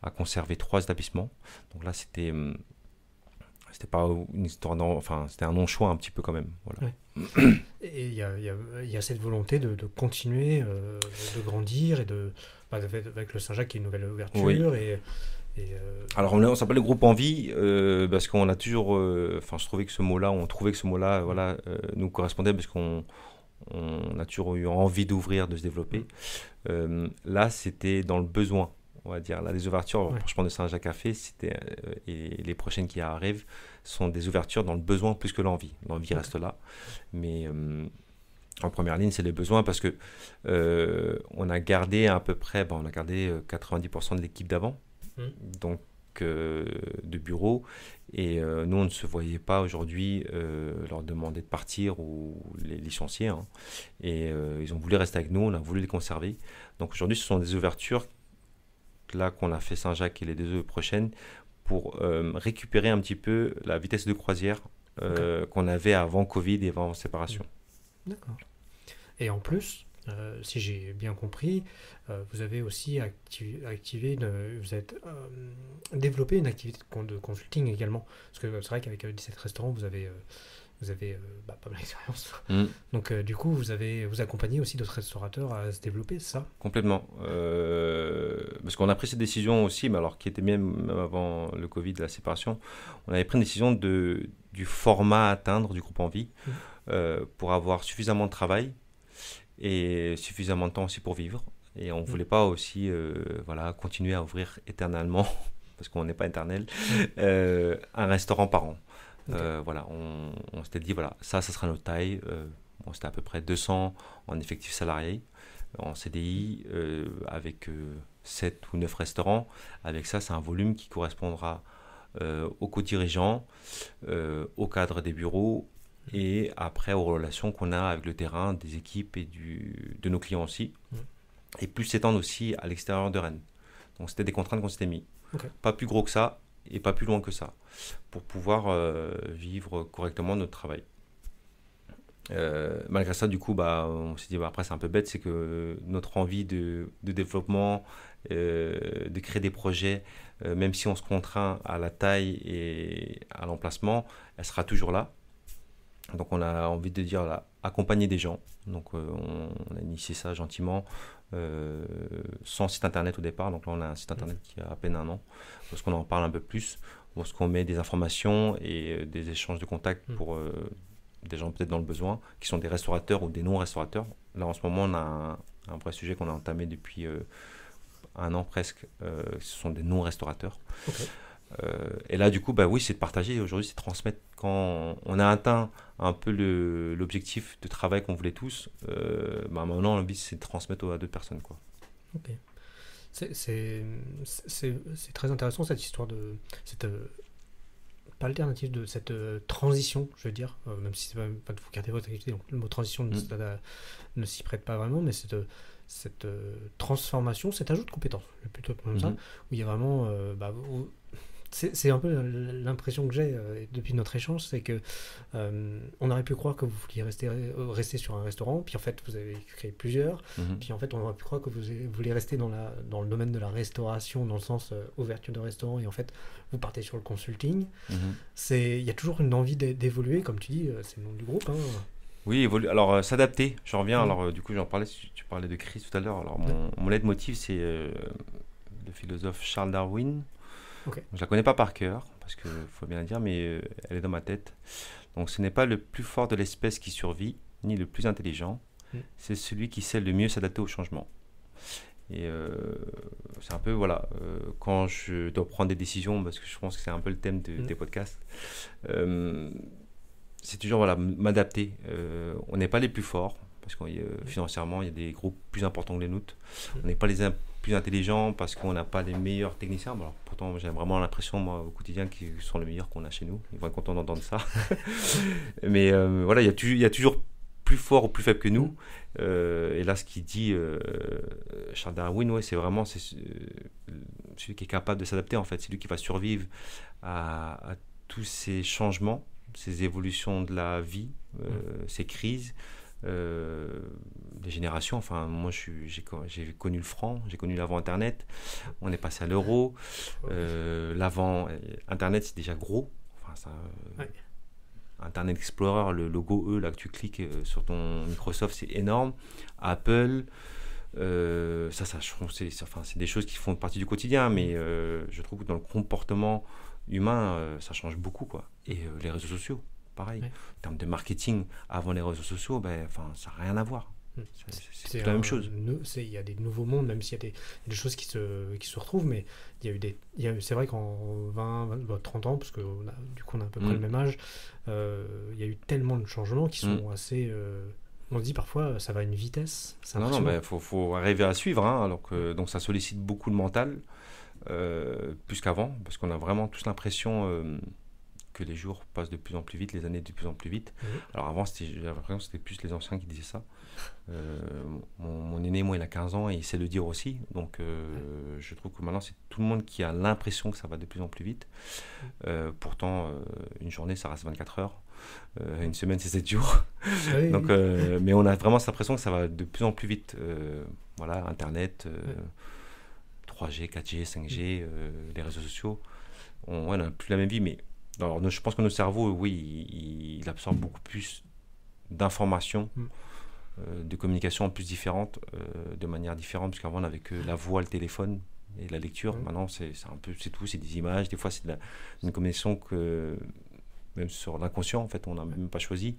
à conserver 3 établissements. Donc là, c'était pas une histoire enfin c'était un non-choix un petit peu quand même, voilà. Ouais. Et il y a cette volonté de continuer, de grandir et avec le Saint-Jacques qui est une nouvelle ouverture. Oui. Alors on s'appelle le groupe Envie parce qu'on a toujours je trouvais que ce mot-là nous correspondait parce qu'on a toujours eu envie d'ouvrir, de se développer. Là c'était dans le besoin, on va dire. Là, les ouvertures, je pense de Saint-Jacques Café, et les prochaines qui arrivent sont des ouvertures dans le besoin plus que l'envie. L'envie reste là, mais en première ligne, c'est les besoins parce que on a gardé à peu près, 90% de l'équipe d'avant, donc de bureau, et nous, on ne se voyait pas aujourd'hui leur demander de partir ou les licencier, hein. Et ils ont voulu rester avec nous, on a voulu les conserver. Donc aujourd'hui, ce sont des ouvertures là qu'on a fait Saint-Jacques et les 2 prochaines pour récupérer un petit peu la vitesse de croisière qu'on avait avant Covid et avant séparation. D'accord. Et en plus, si j'ai bien compris, vous avez aussi développé une activité de consulting également. Parce que c'est vrai qu'avec 17 restaurants, vous avez pas mal d'expérience. Donc du coup, vous accompagnez aussi d'autres restaurateurs à se développer, c'est ça? Complètement. Parce qu'on a pris cette décision aussi, mais alors qui était même avant le Covid, la séparation, on avait pris une décision du format à atteindre du groupe Envie pour avoir suffisamment de travail et suffisamment de temps aussi pour vivre. Et on ne voulait pas aussi continuer à ouvrir éternellement, parce qu'on n'est pas éternel, un restaurant par an. On s'était dit, ça sera notre taille. C'était à peu près 200 en effectif salarié, en CDI, avec 7 ou 9 restaurants. Avec ça, c'est un volume qui correspondra aux co-dirigeants, au cadre des bureaux, et après aux relations qu'on a avec le terrain, des équipes et de nos clients aussi. Et plus s'étendre aussi à l'extérieur de Rennes. Donc c'était des contraintes qu'on s'était mis. Pas plus gros que ça, et pas plus loin que ça, pour pouvoir vivre correctement notre travail. Malgré ça, du coup, on s'est dit, après c'est un peu bête, c'est que notre envie de développement, de créer des projets, même si on se contraint à la taille et à l'emplacement, elle sera toujours là. Donc on a envie de dire accompagner des gens. Donc on a initié ça gentiment, sans site internet au départ. Donc là on a un site internet qui a à peine 1 an, parce qu'on en parle un peu plus, parce qu'on met des informations et des échanges de contacts pour des gens peut-être dans le besoin, qui sont des restaurateurs ou des non-restaurateurs. Là en ce moment on a un vrai sujet qu'on a entamé depuis 1 an presque, ce sont des non-restaurateurs. Et là, du coup, oui, c'est de partager. Aujourd'hui, c'est de transmettre. Quand on a atteint un peu l'objectif de travail qu'on voulait tous, maintenant, l'envie, c'est de transmettre à d'autres personnes, quoi. Ok. C'est très intéressant, cette histoire de cette pas alternative de cette transition, je veux dire, même si c'est pas vous gardez votre activité, donc le mot transition ne s'y prête pas vraiment, mais cette transformation, cet ajout de compétences, plutôt comme ça, où il y a vraiment, c'est un peu l'impression que j'ai depuis notre échange, c'est que on aurait pu croire que vous vouliez rester sur un restaurant, puis en fait vous avez créé plusieurs, puis en fait on aurait pu croire que vous vouliez rester dans le domaine de la restauration, dans le sens ouverture de restaurant, et en fait vous partez sur le consulting. Il y a toujours une envie d'évoluer, comme tu dis, c'est le nom du groupe. Hein. Oui, alors s'adapter, j'en reviens, alors du coup j'en parlais, tu parlais de crise tout à l'heure, alors mon leitmotiv c'est le philosophe Charles Darwin. Okay. Je la connais pas par cœur, parce qu'il faut bien le dire, mais elle est dans ma tête. Donc ce n'est pas le plus fort de l'espèce qui survit, ni le plus intelligent, c'est celui qui sait le mieux s'adapter au changement. Et c'est un peu, voilà, quand je dois prendre des décisions, parce que je pense que c'est un peu le thème des podcasts, c'est toujours, voilà, m'adapter. On n'est pas les plus forts, parce que financièrement, il y a des groupes plus importants que les nôtres. On n'est pas les plus intelligents parce qu'on n'a pas les meilleurs techniciens. Bon, alors, pourtant, j'ai vraiment l'impression, moi, au quotidien, qu'ils sont les meilleurs qu'on a chez nous. Ils vont être contents d'entendre ça. Mais voilà, il y a toujours plus fort ou plus faible que nous. Et là, ce qu'il dit, Charles Darwin, ouais, c'est vraiment celui qui est capable de s'adapter, en fait. C'est lui qui va survivre à tous ces changements, ces évolutions de la vie, ces crises. Des générations, enfin moi j'ai connu le franc, j'ai connu l'avant internet, on est passé à l'euro, l'avant internet c'est déjà gros, enfin ça, Internet Explorer, le logo E là que tu cliques sur ton Microsoft, c'est énorme. Apple, je trouve c'est des choses qui font partie du quotidien, mais je trouve que dans le comportement humain ça change beaucoup, quoi. Et les réseaux sociaux, pareil. En termes de marketing, avant les réseaux sociaux, ça n'a rien à voir. C'est la même chose. Il y a des nouveaux mondes, même s'il y a des choses qui se retrouvent, mais c'est vrai qu'en 30 ans, parce qu'on a à peu près le même âge, il y a eu tellement de changements qui sont assez... on se dit parfois, ça va à une vitesse. Non, faut arriver à suivre, hein, alors que donc ça sollicite beaucoup le mental, plus qu'avant, parce qu'on a vraiment tous l'impression... que les jours passent de plus en plus vite, les années de plus en plus vite. Alors avant, j'ai l'impression que c'était plus les anciens qui disaient ça. Mon aîné, moi, il a 15 ans et il sait le dire aussi. Donc je trouve que maintenant, c'est tout le monde qui a l'impression que ça va de plus en plus vite. Pourtant, une journée, ça reste 24 heures. Une semaine, c'est 7 jours. Donc, mais on a vraiment cette impression que ça va de plus en plus vite. Voilà, Internet, 3G, 4G, 5G, les réseaux sociaux. On n'a plus la même vie, mais alors, je pense que notre cerveau, oui, il absorbe beaucoup plus d'informations, de communications en plus différentes, de manière différente, parce qu'avant on n'avait que la voix, le téléphone et la lecture. Maintenant, c'est tout, c'est des images. Des fois, c'est une communication que, même sur l'inconscient, en fait, on n'a même pas choisi,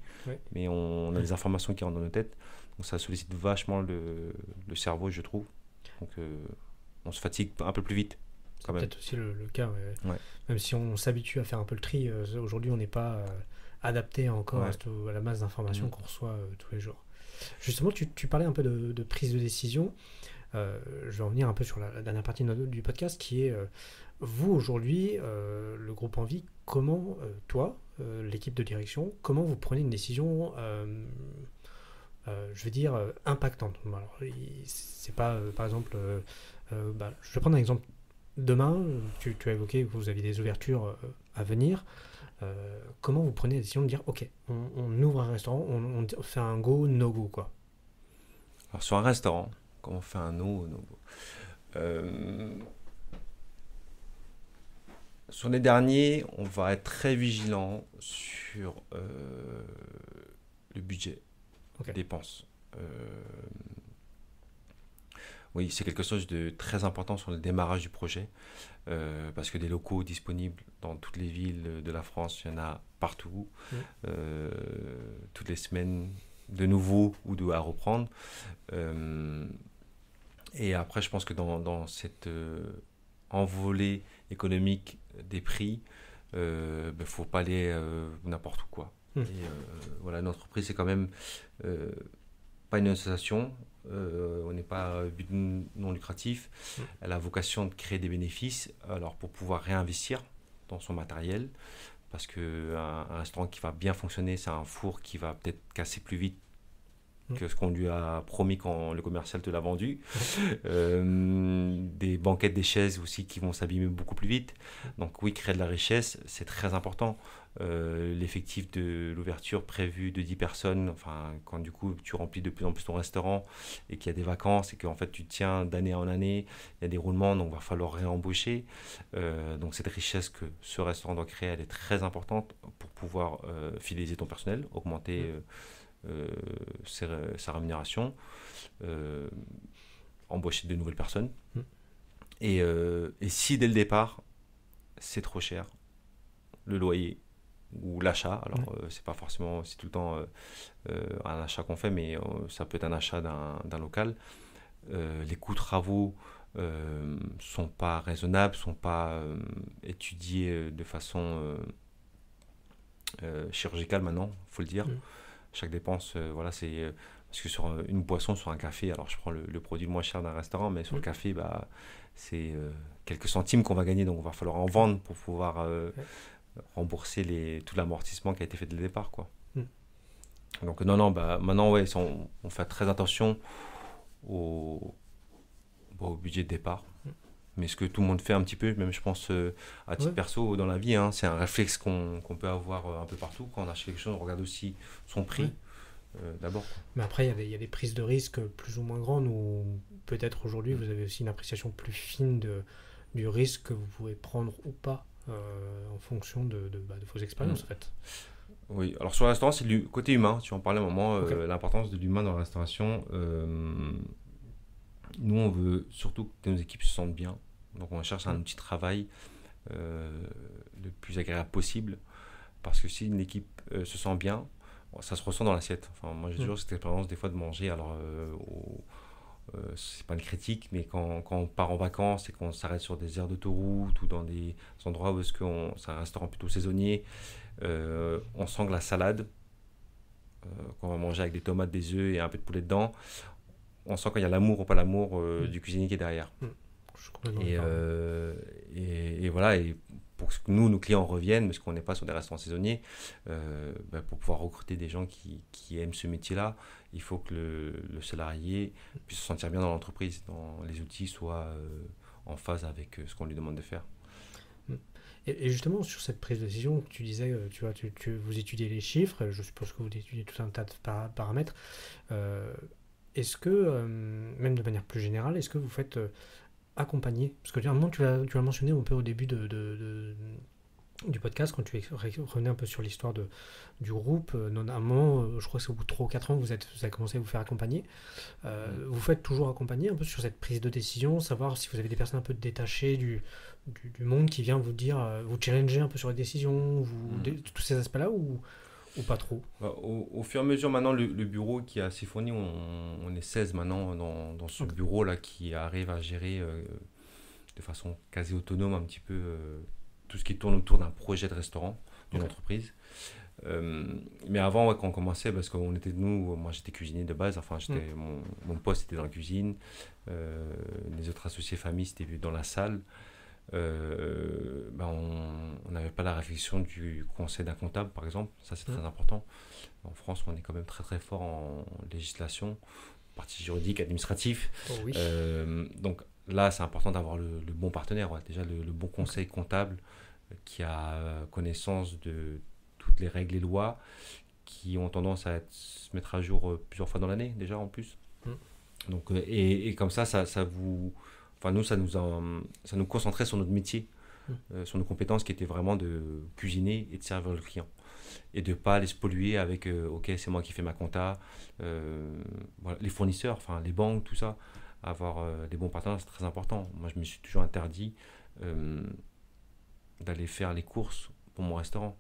mais on a des informations qui rentrent dans nos têtes. Donc, ça sollicite vachement le cerveau, je trouve. Donc, on se fatigue un peu plus vite. C'est peut-être aussi le cas, même si on s'habitue à faire un peu le tri, aujourd'hui on n'est pas adapté encore à la masse d'informations qu'on reçoit tous les jours. Justement, tu parlais un peu de prise de décision, je vais revenir un peu sur la dernière partie du podcast qui est, vous aujourd'hui, le groupe Envie, comment toi, l'équipe de direction, comment vous prenez une décision je veux dire impactante. Alors, c'est pas par exemple, je vais prendre un exemple. Demain, tu as évoqué que vous aviez des ouvertures à venir. Comment vous prenez la décision de dire ok, on ouvre un restaurant, on fait un go, no go, quoi? Alors sur un restaurant, comment on fait un no go? Sur les derniers, on va être très vigilant sur le budget, dépenses. Oui, c'est quelque chose de très important sur le démarrage du projet, parce que des locaux disponibles dans toutes les villes de la France, il y en a partout, toutes les semaines, de nouveau ou à reprendre. Et après, je pense que dans cette envolée économique des prix, faut pas aller n'importe où, quoi. Et voilà, notre entreprise, c'est quand même pas une association. On n'est pas but non lucratif. Elle a vocation de créer des bénéfices, alors pour pouvoir réinvestir dans son matériel, parce qu'un restaurant qui va bien fonctionner, c'est un four qui va peut-être casser plus vite que ce qu'on lui a promis quand le commercial te l'a vendu. Des banquettes, des chaises aussi qui vont s'abîmer beaucoup plus vite. Donc oui, créer de la richesse, c'est très important. L'effectif de l'ouverture prévu de 10 personnes, enfin, quand du coup tu remplis de plus en plus ton restaurant et qu'il y a des vacances et qu'en fait tu tiens d'année en année, il y a des roulements, donc il va falloir réembaucher. Donc cette richesse que ce restaurant doit créer, elle est très importante pour pouvoir fidéliser ton personnel, augmenter sa rémunération, embaucher de nouvelles personnes. Et si dès le départ, c'est trop cher, le loyer ou l'achat, alors c'est pas forcément tout le temps un achat qu'on fait, mais ça peut être un achat d'un local, les coûts de travaux sont pas raisonnables, sont pas étudiés de façon chirurgicale maintenant, faut le dire. Chaque dépense, voilà, c'est parce que sur une boisson, sur un café, alors je prends le produit le moins cher d'un restaurant, mais sur le café, bah, c'est quelques centimes qu'on va gagner, donc il va falloir en vendre pour pouvoir rembourser tout l'amortissement qui a été fait dès le départ, quoi. Donc non, bah, maintenant, ouais, on fait très attention au budget de départ. Mais ce que tout le monde fait un petit peu, même je pense à titre perso dans la vie, hein, c'est un réflexe qu'on peut avoir un peu partout. Quand on achète quelque chose, on regarde aussi son prix d'abord. Mais après, il y a des prises de risques plus ou moins grandes, ou peut-être aujourd'hui vous avez aussi une appréciation plus fine du risque que vous pouvez prendre ou pas en fonction de vos expériences en fait. Oui, alors sur le restaurant, c'est du côté humain. Tu en parlais un moment, l'importance de l'humain dans la restauration. Nous, on veut surtout que nos équipes se sentent bien. Donc, on cherche un outil de travail le plus agréable possible. Parce que si une équipe se sent bien, ça se ressent dans l'assiette. Enfin, moi, j'ai toujours cette expérience des fois de manger. Alors, c'est pas une critique, mais quand on part en vacances et qu'on s'arrête sur des aires d'autoroute ou dans des endroits où c'est un restaurant plutôt saisonnier, on sent que la salade, qu'on va manger avec des tomates, des œufs et un peu de poulet dedans, on sent qu'il y a l'amour ou pas l'amour du cuisinier qui est derrière. Et voilà, et pour que nos clients reviennent, parce qu'on n'est pas sur des restaurants saisonniers, pour pouvoir recruter des gens qui aiment ce métier-là, il faut que le salarié puisse se sentir bien dans l'entreprise, dans les outils soient en phase avec ce qu'on lui demande de faire. Et justement, sur cette prise de décision, tu disais, vous étudiez les chiffres, je suppose que vous étudiez tout un tas de paramètres. Est-ce que, même de manière plus générale, est-ce que vous faites accompagner? Parce que à un moment, tu l'as mentionné un peu au début du podcast, quand tu revenais un peu sur l'histoire du groupe. À un moment, je crois que c'est au bout de 3 ou 4 ans que vous avez commencé à vous faire accompagner. Vous faites toujours accompagner un peu sur cette prise de décision, savoir si vous avez des personnes un peu détachées du monde qui vient vous dire, vous challenger un peu sur les décisions, tous ces aspects-là, ou pas trop? Au fur et à mesure, maintenant, le bureau qui est assez fourni, on est 16 maintenant dans ce bureau-là qui arrive à gérer de façon quasi autonome un petit peu tout ce qui tourne autour d'un projet de restaurant, d'une entreprise. Mais avant, quand on commençait, parce qu'on était moi j'étais cuisinier de base, enfin mon poste était dans la cuisine, les autres associés famille c'était dans la salle. On n'avait pas la réflexion du conseil d'un comptable par exemple, ça c'est très important. En France on est quand même très très fort en législation, partie juridique, administratif. Donc là c'est important d'avoir le bon partenaire, déjà le bon conseil comptable qui a connaissance de toutes les règles et lois qui ont tendance à se mettre à jour plusieurs fois dans l'année déjà en plus. Donc, et comme ça vous... Enfin, nous, ça nous concentrait sur notre métier, sur nos compétences qui étaient vraiment de cuisiner et de servir le client. Et de ne pas aller se polluer avec ok, c'est moi qui fais ma compta, voilà, les fournisseurs, enfin, les banques, tout ça. Avoir des bons partenaires, c'est très important. Moi, je me suis toujours interdit d'aller faire les courses pour mon restaurant.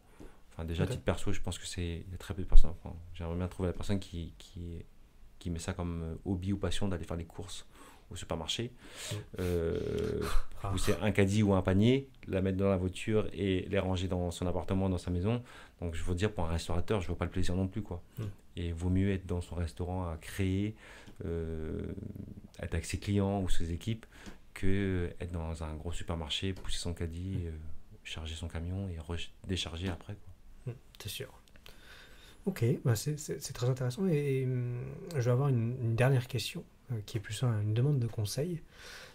Enfin, déjà, à titre perso, je pense que il y a très peu de personnes. Enfin, j'aimerais bien trouver la personne qui met ça comme hobby ou passion d'aller faire les courses au supermarché, pousser un caddie ou un panier, la mettre dans la voiture et les ranger dans son appartement, dans sa maison. Donc je veux dire, pour un restaurateur, je vois pas le plaisir non plus, quoi. Et il vaut mieux être dans son restaurant à créer, être avec ses clients ou ses équipes, que être dans un gros supermarché, pousser son caddie charger son camion et décharger après, quoi. C'est sûr. Ok, bah c'est très intéressant et je vais avoir une dernière question qui est plus une demande de conseil.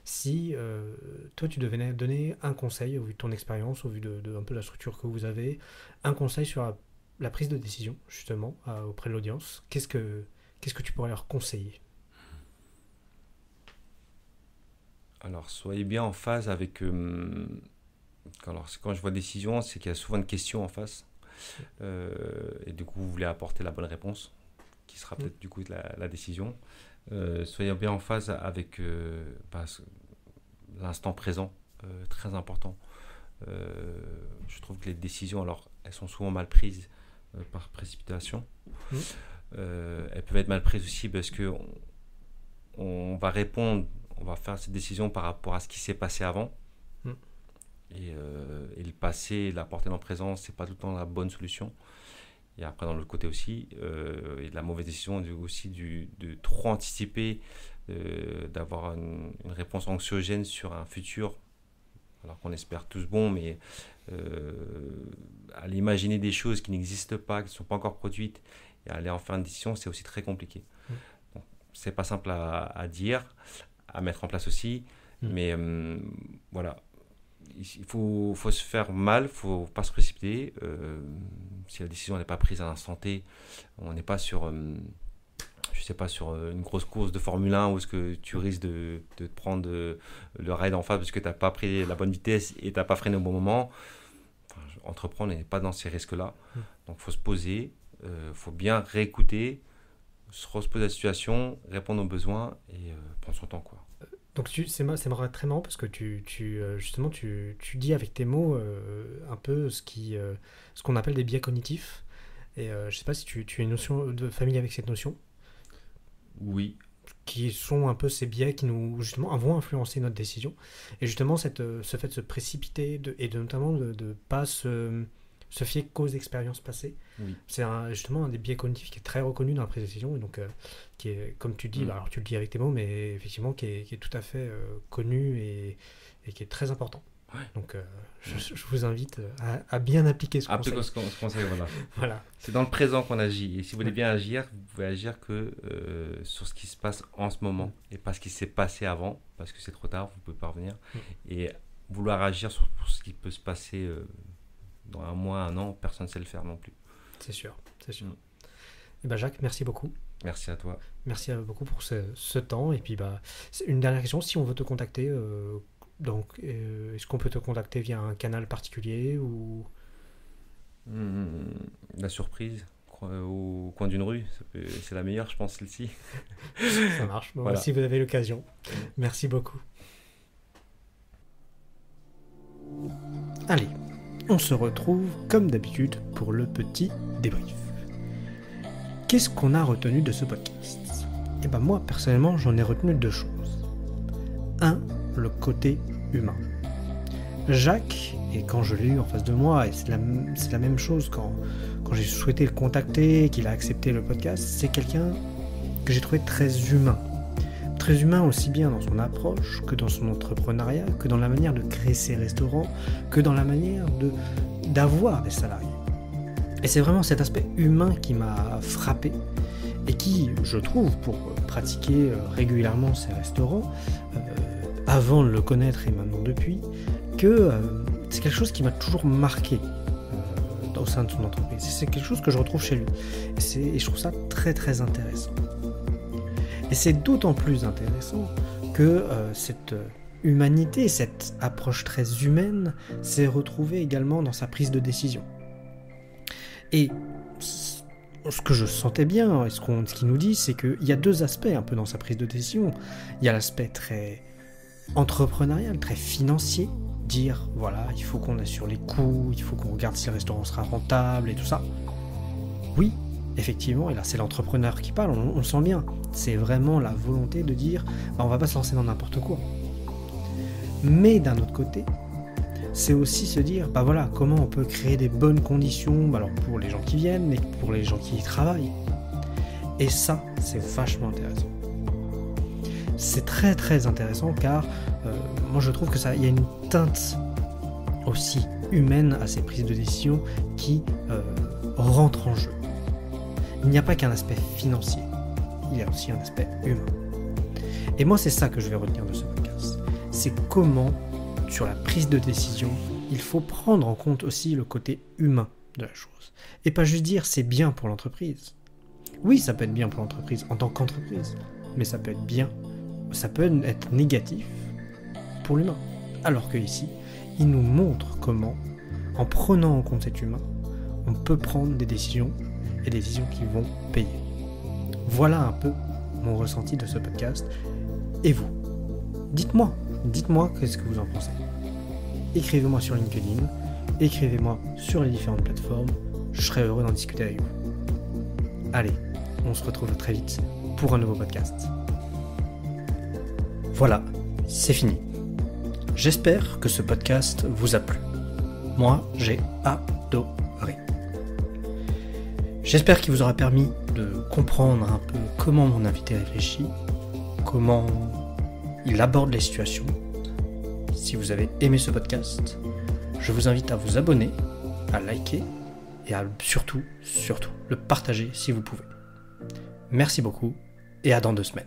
Si toi tu devais donner un conseil au vu de ton expérience, au vu de un peu la structure que vous avez, un conseil sur la prise de décision justement auprès de l'audience, qu'est-ce que tu pourrais leur conseiller? Alors, soyez bien en phase avec... quand je vois décision, c'est qu'il y a souvent une question en face. Et du coup, vous voulez apporter la bonne réponse, qui sera peut-être du coup la décision. Soyez bien en phase avec l'instant présent, très important. Je trouve que les décisions, alors, elles sont souvent mal prises par précipitation. Elles peuvent être mal prises aussi parce que on va répondre, on va faire cette décision par rapport à ce qui s'est passé avant. Et le passé, la porter dans le présent, c'est pas tout le temps la bonne solution. Et après, dans l'autre côté aussi, et de la mauvaise décision aussi de trop anticiper, d'avoir une réponse anxiogène sur un futur, alors qu'on espère tous bon, mais aller imaginer des choses qui n'existent pas, qui ne sont pas encore produites, et aller en faire une décision, c'est aussi très compliqué. Donc, c'est pas simple à dire, à mettre en place aussi, mais voilà. Il faut se faire mal, il ne faut pas se précipiter. Si la décision n'est pas prise à l'instant T, on n'est pas sur, sur une grosse course de Formule 1 où est-ce que tu risques de te prendre le raid en face parce que tu n'as pas pris la bonne vitesse et tu n'as pas freiné au bon moment. Enfin, entreprendre n'est pas dans ces risques-là. Donc il faut se poser, faut bien réécouter, se reposer la situation, répondre aux besoins et prendre son temps, quoi. Donc c'est très marrant parce que justement tu dis avec tes mots un peu ce qu'on appelle des biais cognitifs. Et je ne sais pas si tu as une notion de familier avec cette notion. Oui. Qui sont un peu ces biais qui nous justement vont influencer notre décision. Et justement ce fait de se précipiter et notamment de ne pas se fier qu'aux expériences passées. Oui. C'est justement un des biais cognitifs qui est très reconnu dans la prise de décision et donc qui est, comme tu dis, alors tu le dis avec tes mots, mais effectivement qui est tout à fait connu et qui est très important. Ouais. Donc je vous invite à bien appliquer ce conseil. Ce conseil, voilà. Voilà. C'est dans le présent qu'on agit. Et si vous voulez bien agir, vous pouvez agir que sur ce qui se passe en ce moment et pas ce qui s'est passé avant, parce que c'est trop tard, vous ne pouvez pas revenir. Et vouloir agir sur ce qui peut se passer dans un mois, un an, personne ne sait le faire non plus. C'est sûr. Et Jacques, merci beaucoup. Merci à toi. Merci beaucoup pour ce temps. Et puis une dernière question, si on veut te contacter, est-ce qu'on peut te contacter via un canal particulier ou la surprise au coin d'une rue, c'est la meilleure, je pense, celle-ci. Ça marche. Bon, voilà. Si vous avez l'occasion. Merci beaucoup. Allez. On se retrouve comme d'habitude pour le petit débrief. Qu'est-ce qu'on a retenu de ce podcast ? Moi personnellement j'en ai retenu 2 choses. 1. Le côté humain. Jacques, et quand je l'ai eu en face de moi, et c'est la même chose quand j'ai souhaité le contacter et qu'il a accepté le podcast, c'est quelqu'un que j'ai trouvé très humain. Très humain aussi bien dans son approche que dans son entrepreneuriat, que dans la manière de créer ses restaurants, que dans la manière d'avoir des salariés. Et c'est vraiment cet aspect humain qui m'a frappé et qui, je trouve, pour pratiquer régulièrement ces restaurants, avant de le connaître et maintenant depuis, que c'est quelque chose qui m'a toujours marqué au sein de son entreprise. C'est quelque chose que je retrouve chez lui. Et je trouve ça très très intéressant. Et c'est d'autant plus intéressant que cette humanité, cette approche très humaine s'est retrouvée également dans sa prise de décision. Et ce que je sentais bien, et ce qu'il nous dit, c'est qu'il y a 2 aspects un peu dans sa prise de décision. Il y a l'aspect très entrepreneurial, très financier, dire voilà, il faut qu'on assure les coûts, il faut qu'on regarde si le restaurant sera rentable et tout ça. Oui, effectivement, et là c'est l'entrepreneur qui parle, on le sent bien. C'est vraiment la volonté de dire on va pas se lancer dans n'importe quoi. Mais d'un autre côté, c'est aussi se dire voilà, comment on peut créer des bonnes conditions alors pour les gens qui viennent, mais pour les gens qui y travaillent. Et ça, c'est vachement intéressant. C'est très très intéressant car moi je trouve que il y a une teinte aussi humaine à ces prises de décision qui rentrent en jeu. Il n'y a pas qu'un aspect financier, il y a aussi un aspect humain. Et moi, c'est ça que je vais retenir de ce podcast. C'est comment, sur la prise de décision, il faut prendre en compte aussi le côté humain de la chose. Et pas juste dire c'est bien pour l'entreprise. Oui, ça peut être bien pour l'entreprise en tant qu'entreprise, mais ça peut être négatif pour l'humain. Alors que ici, il nous montre comment, en prenant en compte cet humain, on peut prendre des décisions et des décisions qui vont payer. Voilà un peu mon ressenti de ce podcast. Et vous, dites-moi qu'est-ce que vous en pensez. Écrivez-moi sur LinkedIn, écrivez-moi sur les différentes plateformes, je serai heureux d'en discuter avec vous. Allez, on se retrouve très vite pour un nouveau podcast. Voilà, c'est fini. J'espère que ce podcast vous a plu. Moi, j'ai adoré. J'espère qu'il vous aura permis de comprendre un peu comment mon invité réfléchit, comment il aborde les situations. Si vous avez aimé ce podcast, je vous invite à vous abonner, à liker et à surtout le partager si vous pouvez. Merci beaucoup et à dans 2 semaines.